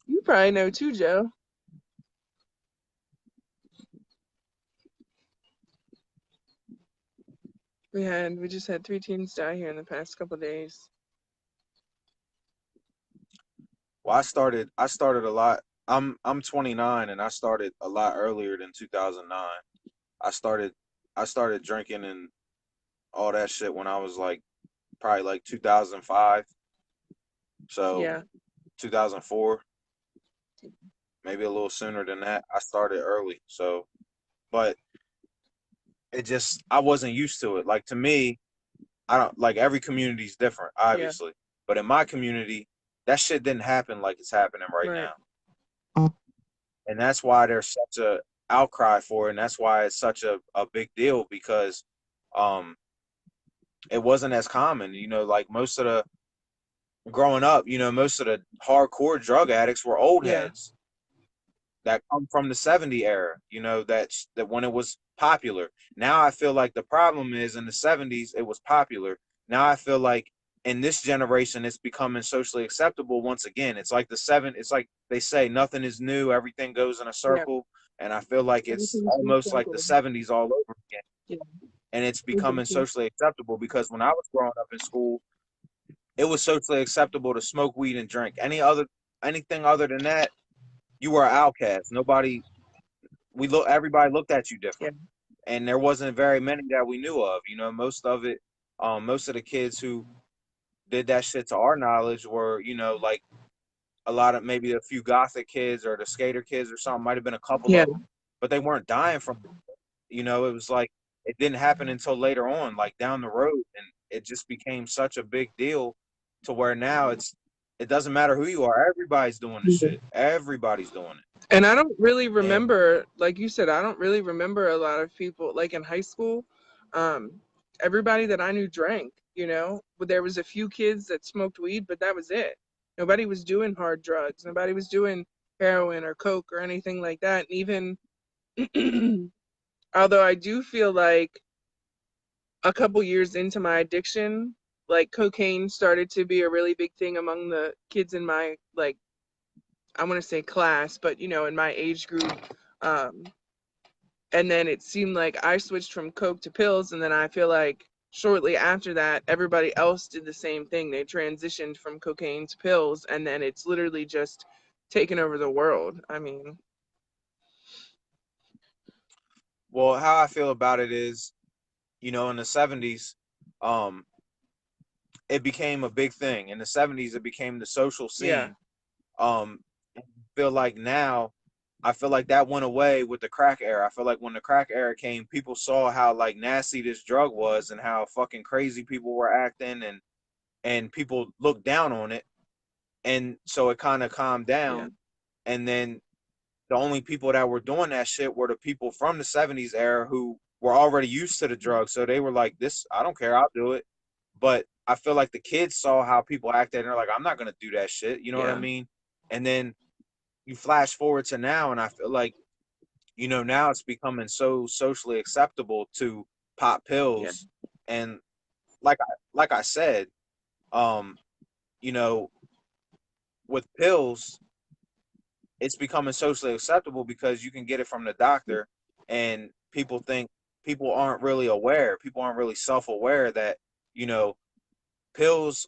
You probably know too, Joe. We just had 3 teens die here in the past couple of days. well, I started a lot. I'm 29 and I started a lot earlier than 2009. I started I started drinking and all that shit when I was like probably like 2005. So Yeah, 2004, maybe a little sooner than that. I started early. So, but it just, I wasn't used to it. Like, to me, I don't like, every community's different, yeah, obviously. But in my community, that shit didn't happen like it's happening right right. now. And that's why there's such a outcry for it, and that's why it's such a big deal, because um it wasn't as common. You know, like, most of the growing up, you know, most of the hardcore drug addicts were old Yeah, heads that come from the '70s era, you know, that when it was popular. Now I feel like the problem is, in the '70s it was popular. Now I feel like in this generation it's becoming socially acceptable once again. It's like they say, nothing is new, everything goes in a yeah. circle. And I feel like it's Everything's almost like the recycled. '70s all over again. Yeah, And it's becoming exactly. socially acceptable, because when I was growing up in school, it was socially acceptable to smoke weed and drink. Anything other than that, you were an outcast. Everybody looked at you Yeah, different, and there wasn't very many that we knew of. You know, most of the kids who did that shit, to our knowledge, were, you know, like, a lot of, maybe a few gothic kids or the skater kids or something. Might have been a couple yeah. of them, but they weren't dying from it. You know, it was like, it didn't happen until later on, like down the road, and it just became such a big deal, to where now it doesn't matter who you are. Everybody's doing the shit. Everybody's doing it. And I don't really And remember, like you said, I don't really remember a lot of people, like in high school. Um, Everybody that I knew drank, but there was a few kids that smoked weed, but that was it. Nobody was doing hard drugs. Nobody was doing heroin or coke or anything like that. And even, although I do feel like a couple years into my addiction, like cocaine started to be a really big thing among the kids in my, like, I want to say class, but in my age group. Um, and then it seemed like I switched from coke to pills, and then I feel like shortly after that, everybody else did the same thing. They transitioned from cocaine to pills, and then it's literally just taken over the world. I mean, well, how I feel about it is, you know, in the '70s, um, it became a big thing. In the '70s, it became the social yeah, scene. I feel like now, I feel like that went away with the crack era. I feel like when the crack era came, people saw how, like, nasty this drug was, and how fucking crazy people were acting, and people looked down on it, and so it kind of calmed yeah, down. And then the only people that were doing that shit were the people from the '70s era, who were already used to the drug. So they were like, this, I don't care, I'll do it. But I feel like the kids saw how people acted, and they're like, I'm not gonna do that shit. You know what I yeah, mean? And then you flash forward to now, and I feel like, you know, now it's becoming so socially acceptable to pop yeah, pills And like I said, um, you know, with pills, it's becoming socially acceptable because you can get it from the doctor, and people aren't really aware. People aren't really self-aware that, you know, pills,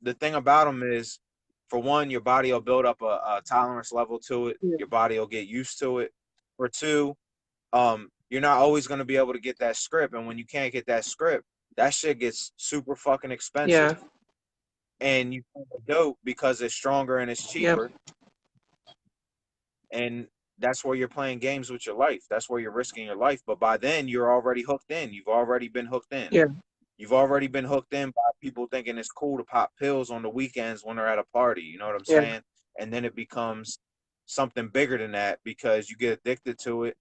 the thing about them is, for one, your body will build up a tolerance level to it. Yeah. Your body will get used to it. For two, you're not always going to be able to get that script. And when you can't get that script, that shit gets super fucking expensive. Yeah. And you find the dope because it's stronger and it's Yep. cheaper. And that's where you're playing games with your life. That's where you're risking your life. But by then, you're already hooked in. You've already been hooked in. Yeah. You've already been hooked in by people thinking it's cool to pop pills on the weekends when they're at a party. You know what I'm Yeah. saying? And then it becomes something bigger than that because you get addicted to it.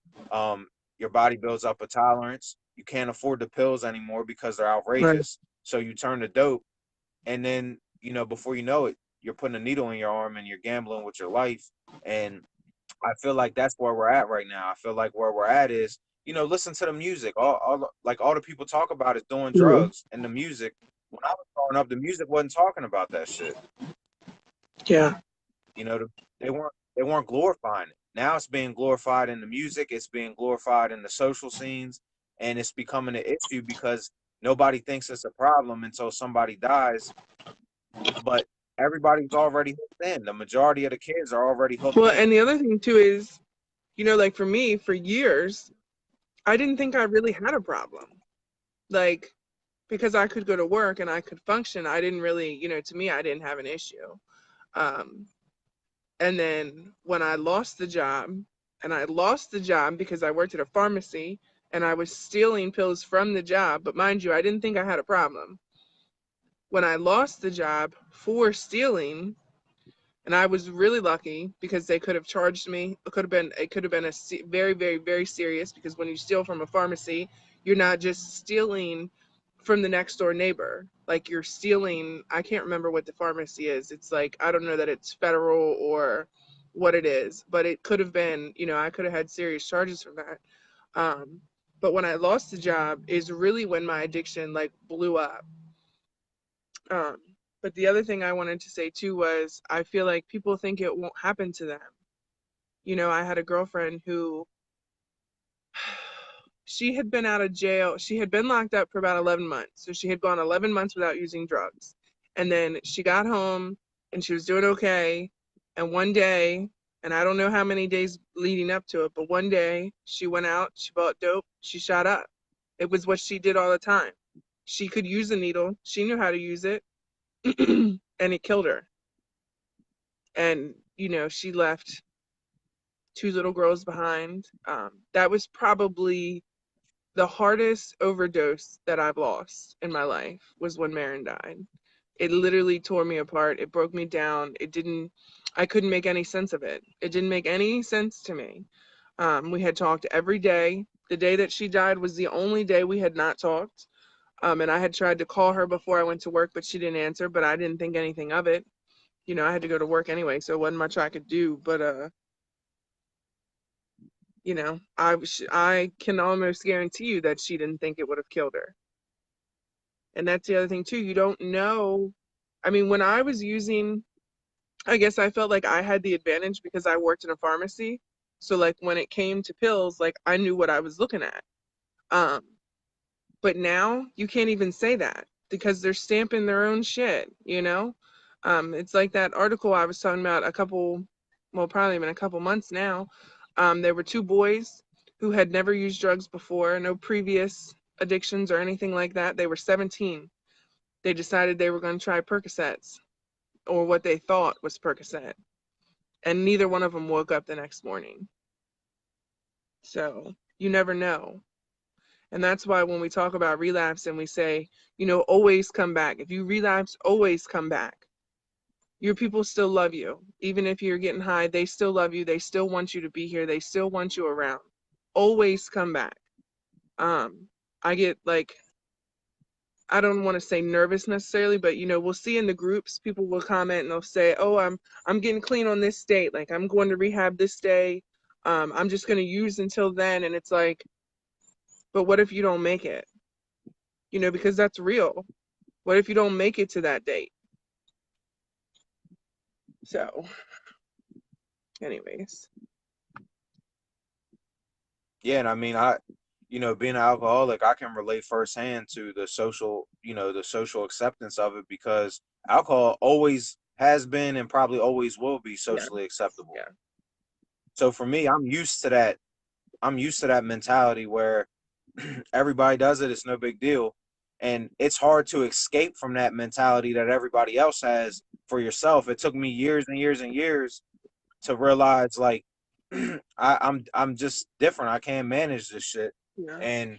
Your body builds up a tolerance. You can't afford the pills anymore because they're Right. outrageous. So you turn to dope, and then, before you know it, you're putting a needle in your arm and you're gambling with your life. And I feel like that's where we're at right now. I feel like where we're at is, listen to the music. All the people talk about is doing Mhm. drugs, and the music. When I was growing up, the music wasn't talking about that shit. Yeah. You know, they weren't glorifying it. Now it's being glorified in the music. It's being glorified in the social scenes, and it's becoming an issue because nobody thinks it's a problem until somebody dies. But everybody's already hooked in. The majority of the kids are already hooked Well, in. and the other thing too is, like for me, for years, I didn't think I really had a problem. Like, because I could go to work and I could function, I didn't really, to me, I didn't have an issue. Um, and then when I lost the job, and I lost the job because I worked at a pharmacy and I was stealing pills from the job, but mind you, I didn't think I had a problem. When I lost the job for stealing, and I was really lucky because they could have charged me. It could have been a very, very, very serious, because when you steal from a pharmacy, you're not just stealing from the next door neighbor. Like, you're stealing, I can't remember what the pharmacy is. It's like, I don't know that it's federal or what it is, but it could have been, I could have had serious charges from that. Um, but when I lost the job is really when my addiction like blew up. Um, but the other thing I wanted to say too was, I feel like people think it won't happen to them. I had a girlfriend who, she had been out of jail. She had been locked up for about 11 months. So she had gone 11 months without using drugs. And then she got home and she was doing okay. And one day, and I don't know how many days leading up to it, but one day she went out, she bought dope, she shot up. It was what she did all the time. She could use a needle, she knew how to use it, and it killed her. And, she left two little girls behind. That was probably the hardest overdose that I've lost in my life, was when Marin died. It literally tore me apart. It broke me down. I couldn't make any sense of it. It didn't make any sense to me. We had talked every day. The day that she died was the only day we had not talked. And I had tried to call her before I went to work, but she didn't answer, but I didn't think anything of it. I had to go to work anyway, so it wasn't much I could do. But I can almost guarantee you that she didn't think it would have killed her. And that's the other thing too. You don't know. I mean, when I was using, I guess I felt like I had the advantage because I worked in a pharmacy. So like when it came to pills, like I knew what I was looking at. Um, but now you can't even say that because they're stamping their own shit. It's like that article I was talking about well, probably been a couple months now. There were two boys who had never used drugs before, no previous addictions or anything like that. They were 17. They decided they were going to try Percocets, or what they thought was Percocet, and neither one of them woke up the next morning. So you never know. And that's why when we talk about relapse and we say, always come back. If you relapse, always come back. Your people still love you. Even if you're getting high, they still love you. They still want you to be here. They still want you around. Always come back. I get like, I don't want to say nervous necessarily, but we'll see in the groups, people will comment and they'll say, "Oh, I'm getting clean on this date. Like I'm going to rehab this day. I'm just going to use until then." And it's like, but what if you don't make it? because that's real. What if you don't make it to that date? So, anyways. Yeah, and I mean, being an alcoholic, I can relate firsthand to the social acceptance of it because alcohol always has been and probably always will be Yeah, socially acceptable. yeah, So for me, I'm used to that. I'm used to that mentality where everybody does it, it's no big deal. And it's hard to escape from that mentality that everybody else has for yourself. It took me years and years and years to realize like I'm just different. I can't manage this shit. yeah, And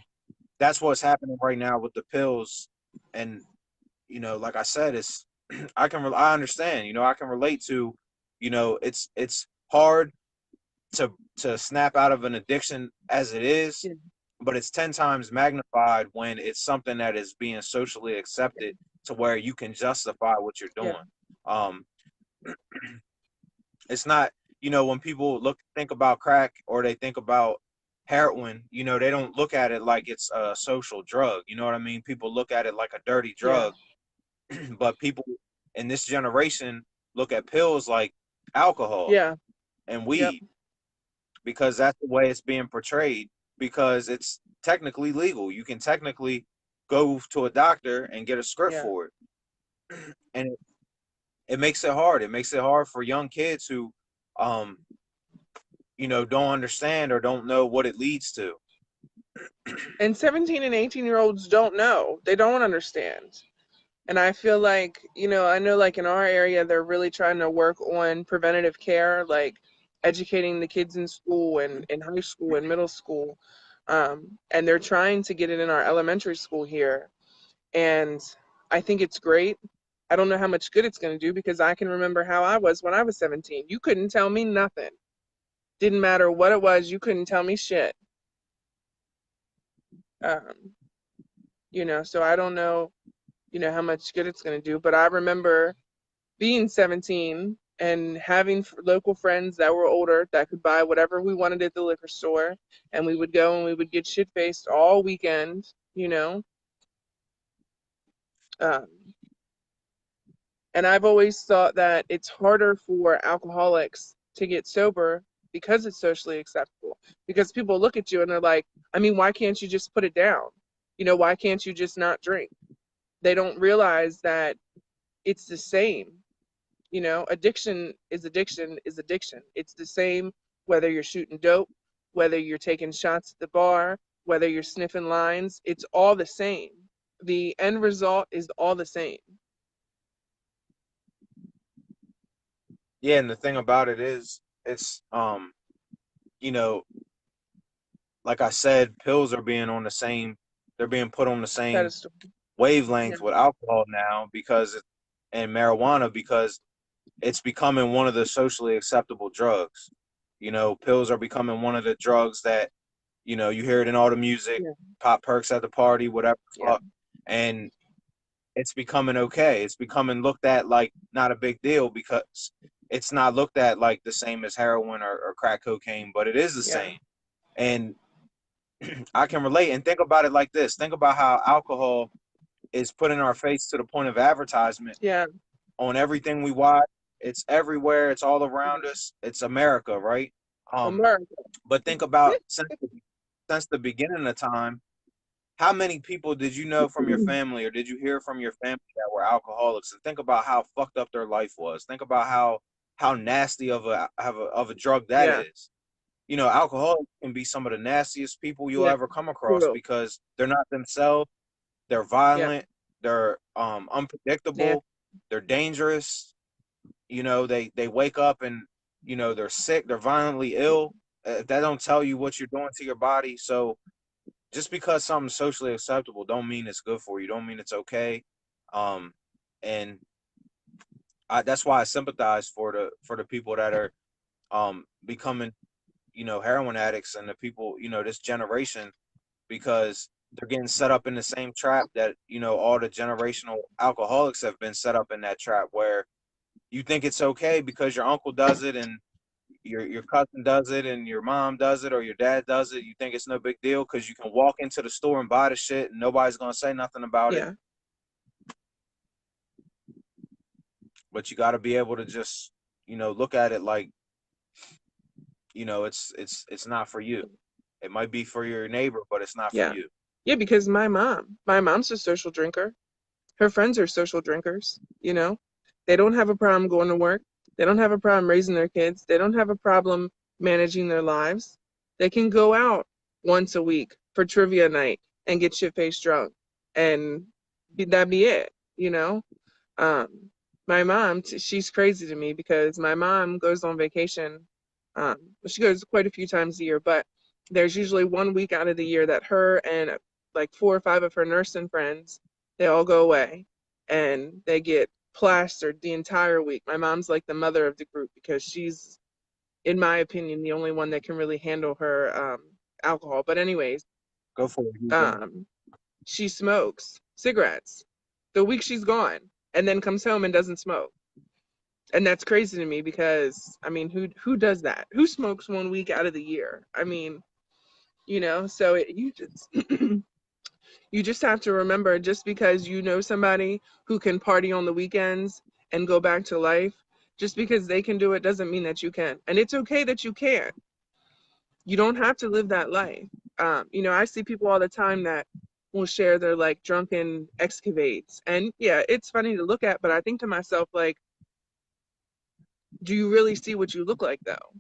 that's what's happening right now with the pills. And like I said, it's I understand. I can relate to. It's hard to snap out of an addiction as it is, yeah, but it's 10 times magnified when it's something that is being socially accepted to where you can justify what you're yeah, doing. Um, it's not, when people think about crack or they think about heroin, they don't look at it like it's a social drug. You know what I mean? People look at it like a dirty yeah, drug, but people in this generation look at pills like alcohol yeah, and yep, weed because that's the way it's being portrayed because it's technically legal. You can technically go to a doctor and get a script yeah, for it. And it makes it hard. It makes it hard for young kids who um don't understand or don't know what it leads to. and 17 and 18-year-olds don't know. They don't understand. And I feel like, I know like in our area, they're really trying to work on preventative care, like educating the kids in school and in high school and middle school. And they're trying to get it in our elementary school here. And I think it's great. I don't know how much good it's going to do because I can remember how I was when I was 17. You couldn't tell me nothing. Didn't matter what it was, you couldn't tell me shit. Um, so I don't know, how much good it's going to do, but I remember being 17 and having local friends that were older that could buy whatever we wanted at the liquor store, and we would go and we would get shit faced all weekend, um, and I've always thought that it's harder for alcoholics to get sober because it's socially acceptable, because people look at you and they're like, I mean, why can't you just put it down? Why can't you just not drink? They don't realize that it's the same. Addiction is addiction is addiction. It's the same whether you're shooting dope, whether you're taking shots at the bar, whether you're sniffing lines. It's all the same. The end result is all the same. Yeah, and the thing about it is it's you know, like I said, pills are being on the same they're being put on the That same is, yeah, wavelength with alcohol now and marijuana because it's becoming one of the socially acceptable drugs. Pills are becoming one of the drugs that, you hear it in all the music, yeah, pop perks at the party, whatever the yeah, fuck. And it's becoming okay. It's becoming looked at like not a big deal because it's not looked at like the same as heroin or crack cocaine, but it is the yeah, same. And I can relate and think about it like this. Think about how alcohol is put in our face to the point of advertisement yeah. on everything we watch. It's everywhere. It's all around us. It's America, right? Um, America. but think about since the beginning of time, how many people did you know from your family or did you hear from your family that were alcoholics? And think about how fucked up their life was. Think about how nasty of a drug that Yeah, is. Alcoholics can be some of the nastiest people you'll yeah, ever come across true. because they're not themselves. They're Yeah, violent. They're yeah, unpredictable. They're dangerous. They wake up and they're sick. They're violently ill. That don't tell you what you're doing to your body. So just because something's socially acceptable don't mean it's good for you. Don't mean it's okay. And that's why I sympathize for the people that are becoming heroin addicts and the people this generation because they're getting set up in the same trap that all the generational alcoholics have been set up in that trap where you think it's okay because your uncle does it and your cousin does it and your mom does it or your dad does it, you think it's no big deal because you can walk into the store and buy the shit and nobody's gonna say nothing about it. Yeah. But you got to be able to just, look at it like, it's not for you. It might be for your neighbor, but it's not for Yeah. you. Yeah, because my mom's a social drinker. Her friends are social drinkers, you know? They don't have a problem going to work. They don't have a problem raising their kids. They don't have a problem managing their lives. They can go out once a week for trivia night and get shit-faced drunk, and that be it, you know? Um, my mom, she's crazy to me because my mom goes on vacation. She goes quite a few times a year, but there's usually 1 week out of the year that her and like 4 or 5 of her nursing friends, they all go away and they get plastered the entire week. My mom's like the mother of the group because she's, in my opinion, the only one that can really handle her alcohol. But anyways, Go for it. um, she smokes cigarettes the week she's gone and then comes home and doesn't smoke. And that's crazy to me because I mean, who does that? Who smokes 1 week out of the year? I mean, so you just you just have to remember, just because you know somebody who can party on the weekends and go back to life, just because they can do it doesn't mean that you can. And it's okay that you can't. You don't have to live that life. I see people all the time that will share their like drunken excavates. And yeah, it's funny to look at, but I think to myself, like, do you really see what you look like though?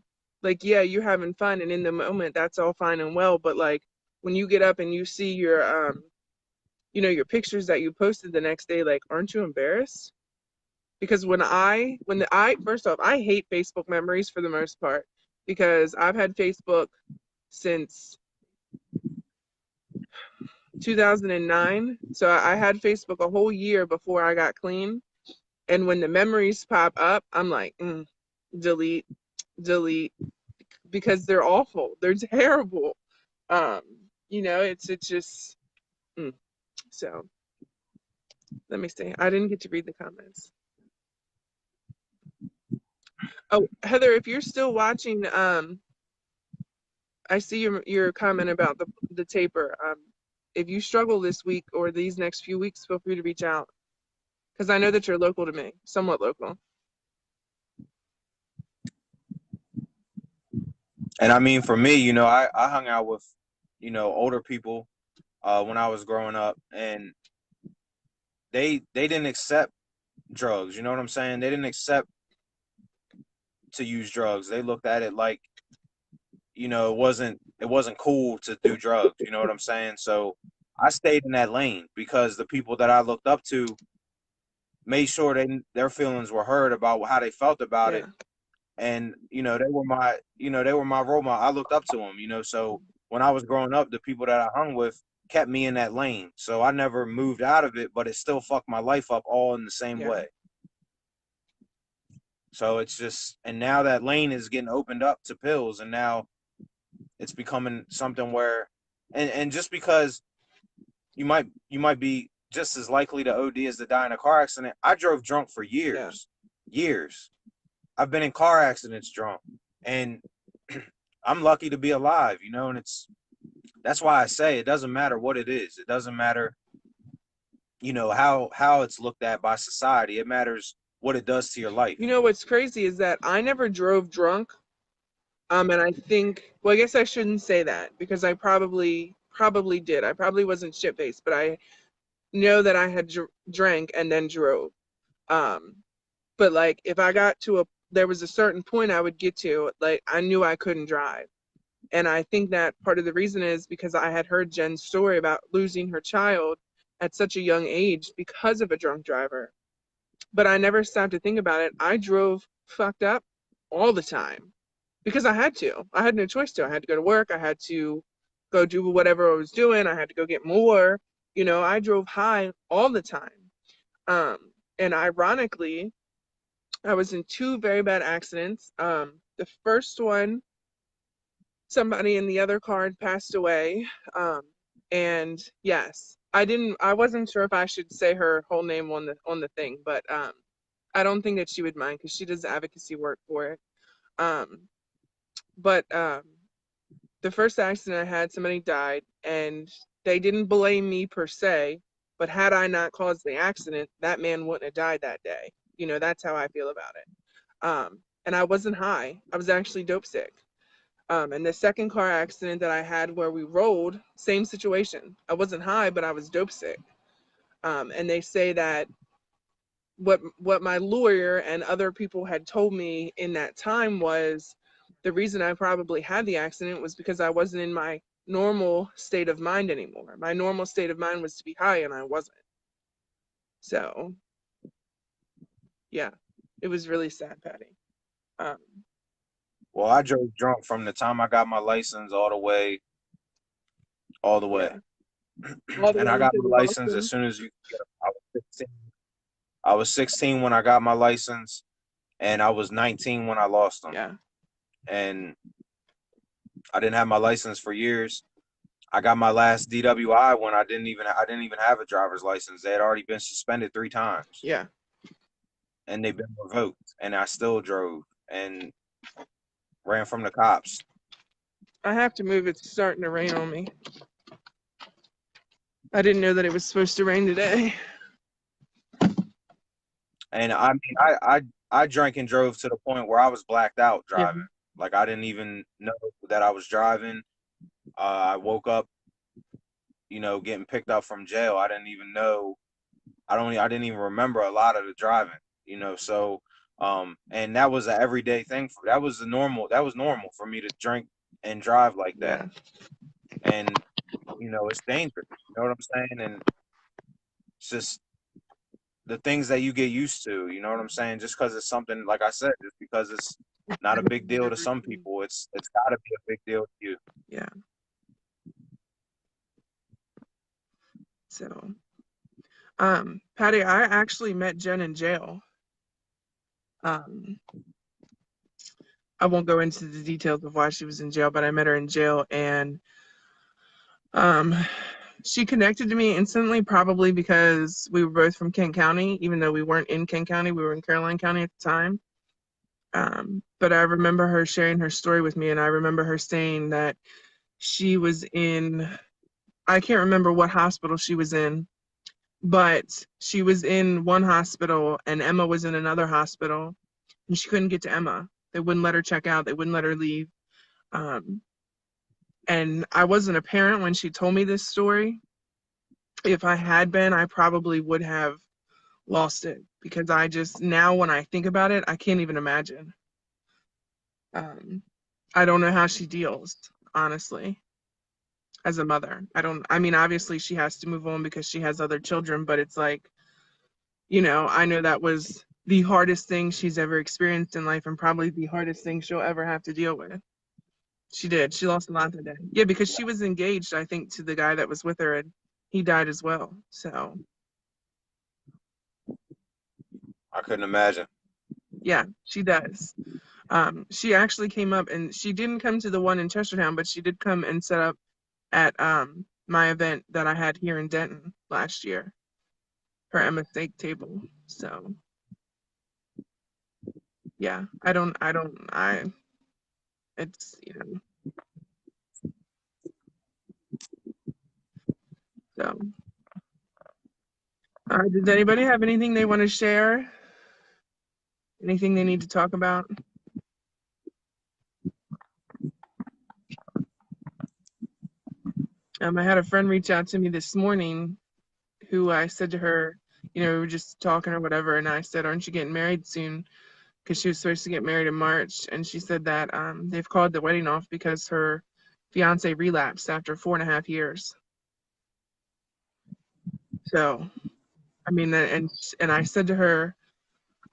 Like, yeah, you're having fun and in the moment that's all fine and well, but like when you get up and you see your pictures that you posted the next day, like, aren't you embarrassed? Because when I first off, I hate Facebook memories for the most part because I've had Facebook since 2009. So I had Facebook a whole year before I got clean. And when the memories pop up, I'm like, delete, delete, because they're awful. They're terrible. Um, it's just, mm. So let me see. I didn't get to read the comments. Oh, Heather, if you're still watching, I see your comment about the taper. If you struggle this week or these next few weeks, feel free to reach out because I know that you're local to me, somewhat local. And I mean, for me, I hung out with, older people when I was growing up, and they didn't accept drugs. You know what I'm saying? They didn't accept to use drugs. They looked at it like, it wasn't cool to do drugs. You know what I'm saying? So I stayed in that lane because the people that I looked up to made sure their feelings were heard about how they felt about it. Yeah. And they were my role model. I looked up to them. So when I was growing up, the people that I hung with kept me in that lane. So I never moved out of it, but it still fucked my life up all in the same Yeah. way. So it's just, and now that lane is getting opened up to pills, and now it's becoming something where, and just because you might be just as likely to OD as to die in a car accident. I drove drunk for Yeah. years. I've been in car accidents drunk, and I'm lucky to be alive, and that's why I say it doesn't matter what it is. It doesn't matter, how it's looked at by society. It matters what it does to your life. What's crazy is that I never drove drunk. And I think, well, I guess I shouldn't say that because I probably did. I probably wasn't shit faced, but I know that I had drank and then drove. Um, but like if I got to there was a certain point I would get to, like I knew I couldn't drive. And I think that part of the reason is because I had heard Jen's story about losing her child at such a young age because of a drunk driver. But I never stopped to think about it. I drove fucked up all the time because I had to. I had no choice to. I had to go to work. I had to go do whatever I was doing. I had to go get more. I drove high all the time. And ironically, I was in two very bad accidents. The first one, somebody in the other car had passed away. And yes, I wasn't sure if I should say her whole name on the thing, but I don't think that she would mind because she does advocacy work for it. Um, But the first accident I had, somebody died, and they didn't blame me per se, but had I not caused the accident, that man wouldn't have died that day. You know, that's how I feel about it. And I wasn't high. I was actually dope sick. And the second car accident that I had where we rolled, same situation. I wasn't high, but I was dope sick. And they say that what my lawyer and other people had told me in that time was the reason I probably had the accident was because I wasn't in my normal state of mind anymore. My normal state of mind was to be high, and I wasn't. So, yeah, it was really sad, Patty. Um, Well, I drove drunk from the time I got my license all the way. yeah, all the And way I got into my the license as Boston. soon as you get it. I was 16. I was 16 when I got my license, and I was 19 when I lost them. Yeah, And I didn't have my license for years. I got my last DWI when I didn't even have a driver's license. They had already been suspended 3 times, yeah. and they've been revoked. And I still drove and ran from the cops. I have to move. It's starting to rain on me. I didn't know that it was supposed to rain today. And I mean, I drank and drove to the point where I was blacked out Yeah, driving. Like I didn't even know that I was driving. I woke up, getting picked up from jail. I didn't even know. I didn't even remember a lot of the driving. So and that was an everyday thing. That was normal for me to drink and drive like that. yeah, And it's dangerous. You know what I'm saying? And it's just the things that you get used to. You know what I'm saying? Just because it's something, like I said, just because it's not a big deal to some people, it's got to be a big deal to you. yeah. So, Patty, I actually met Jen in jail. Um, I won't go into the details of why she was in jail, but I met her in jail, and um, she connected to me instantly, probably because we were both from Kent County, even though we weren't in Kent County, we were in Caroline County at the time. But I remember her sharing her story with me, and I remember her saying that she was in, I can't remember what hospital she was in, but she was in one hospital and Emma was in another hospital, and she couldn't get to Emma. They wouldn't let her check out, they wouldn't let her leave. Um, and I wasn't a parent when she told me this story. If I had been, I probably would have lost it because I just, now when I think about it, I can't even imagine. Um, I don't know how she deals, honestly, as a mother. I mean, obviously she has to move on because she has other children, but it's like, I know that was the hardest thing she's ever experienced in life and probably the hardest thing she'll ever have to deal with. She did. She lost a lot that day. Yeah, because she was engaged, I think, to the guy that was with her, and he died as well. So, I couldn't imagine. yeah, she does. She actually came up, and she didn't come to the one in Chestertown, but she did come and set up at my event that I had here in Denton last year, her Emma steak table. So, yeah, it's, so. Does anybody have anything they want to share? Anything they need to talk about? I had a friend reach out to me this morning who I said to her, we were just talking or whatever, and I said, "Aren't you getting married soon?" Because she was supposed to get married in March, and she said that they've called the wedding off because her fiance relapsed after 4.5 years. So, I mean, and I said to her,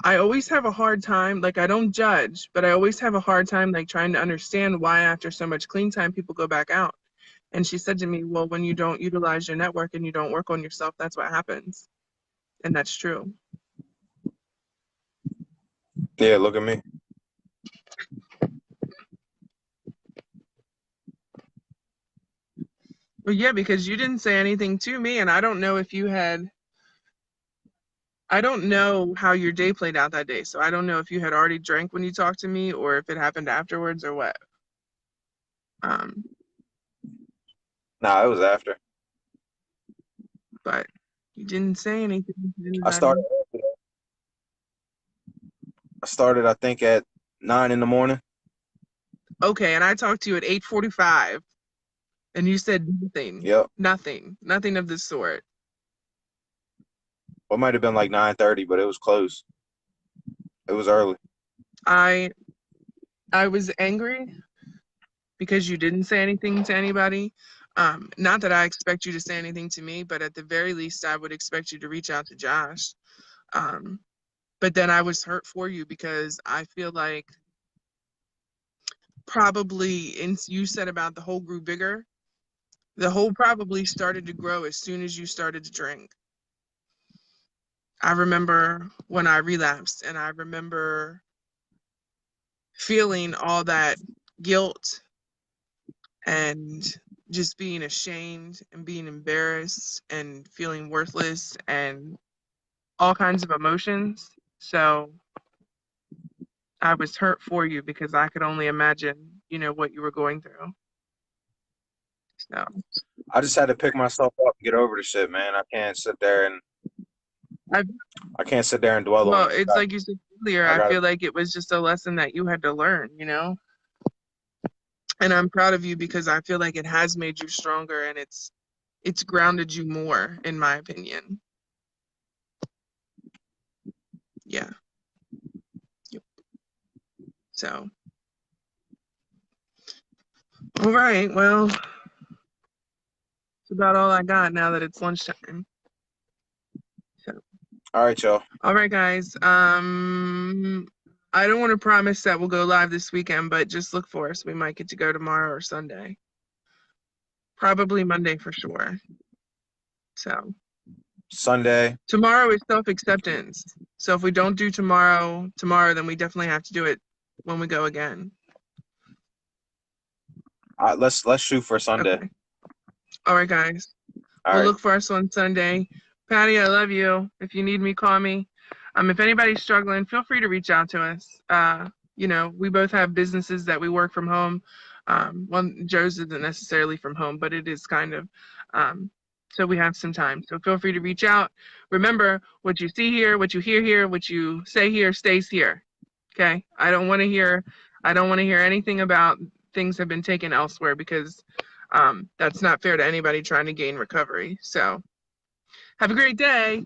I always have a hard time, like I don't judge, but I always have a hard time like trying to understand why after so much clean time people go back out. And she said to me, well, when you don't utilize your network and you don't work on yourself, that's what happens. And that's true. Yeah, look at me. Well, yeah, because you didn't say anything to me, and I don't know if you had, I don't know how your day played out that day. So I don't know if you had already drank when you talked to me or if it happened afterwards or what. Um, Nah, it was after. but you didn't say anything to I anybody. started. I started. I think at 9 in the morning. Okay, and I talked to you at 8:45, and you said nothing, Yep. nothing of this sort. Well, it might have been like 9:30, but it was close. It was early. I I was angry because you didn't say anything to anybody. Not that I expect you to say anything to me, but at the very least, I would expect you to reach out to Josh. Um, but then I was hurt for you because I feel like probably, and you said about the hole grew bigger. The hole probably started to grow as soon as you started to drink. I remember when I relapsed, and I remember feeling all that guilt and just being ashamed and being embarrassed and feeling worthless and all kinds of emotions. So I was hurt for you because I could only imagine, what you were going through. So, I just had to pick myself up and get over the shit, man. I, I can't sit there and dwell on well, it. it's like you said earlier, I I got. feel like it was just a lesson that you had to learn. And I'm proud of you because I feel like it has made you stronger and it's grounded you more, in my opinion. Yeah. Yep. So, all right. Well, it's about all I got now that it's lunchtime. So, All right, y'all. all right, guys. I don't want to promise that we'll go live this weekend, but just look for us. We might get to go tomorrow or Sunday. Probably Monday for sure. So, Sunday. tomorrow is self-acceptance. So if we don't do tomorrow, then we definitely have to do it when we go again. Let's shoot for Sunday. Okay. All right, guys. All We'll right. look for us on Sunday. Patty, I love you. If you need me, call me. If anybody's struggling, feel free to reach out to us. We both have businesses that we work from home. Well, Joe's isn't necessarily from home, but it is kind of. So we have some time. So feel free to reach out. Remember, what you see here, what you hear here, what you say here stays here. Okay? I don't want to hear anything about things have been taken elsewhere because that's not fair to anybody trying to gain recovery. So have a great day.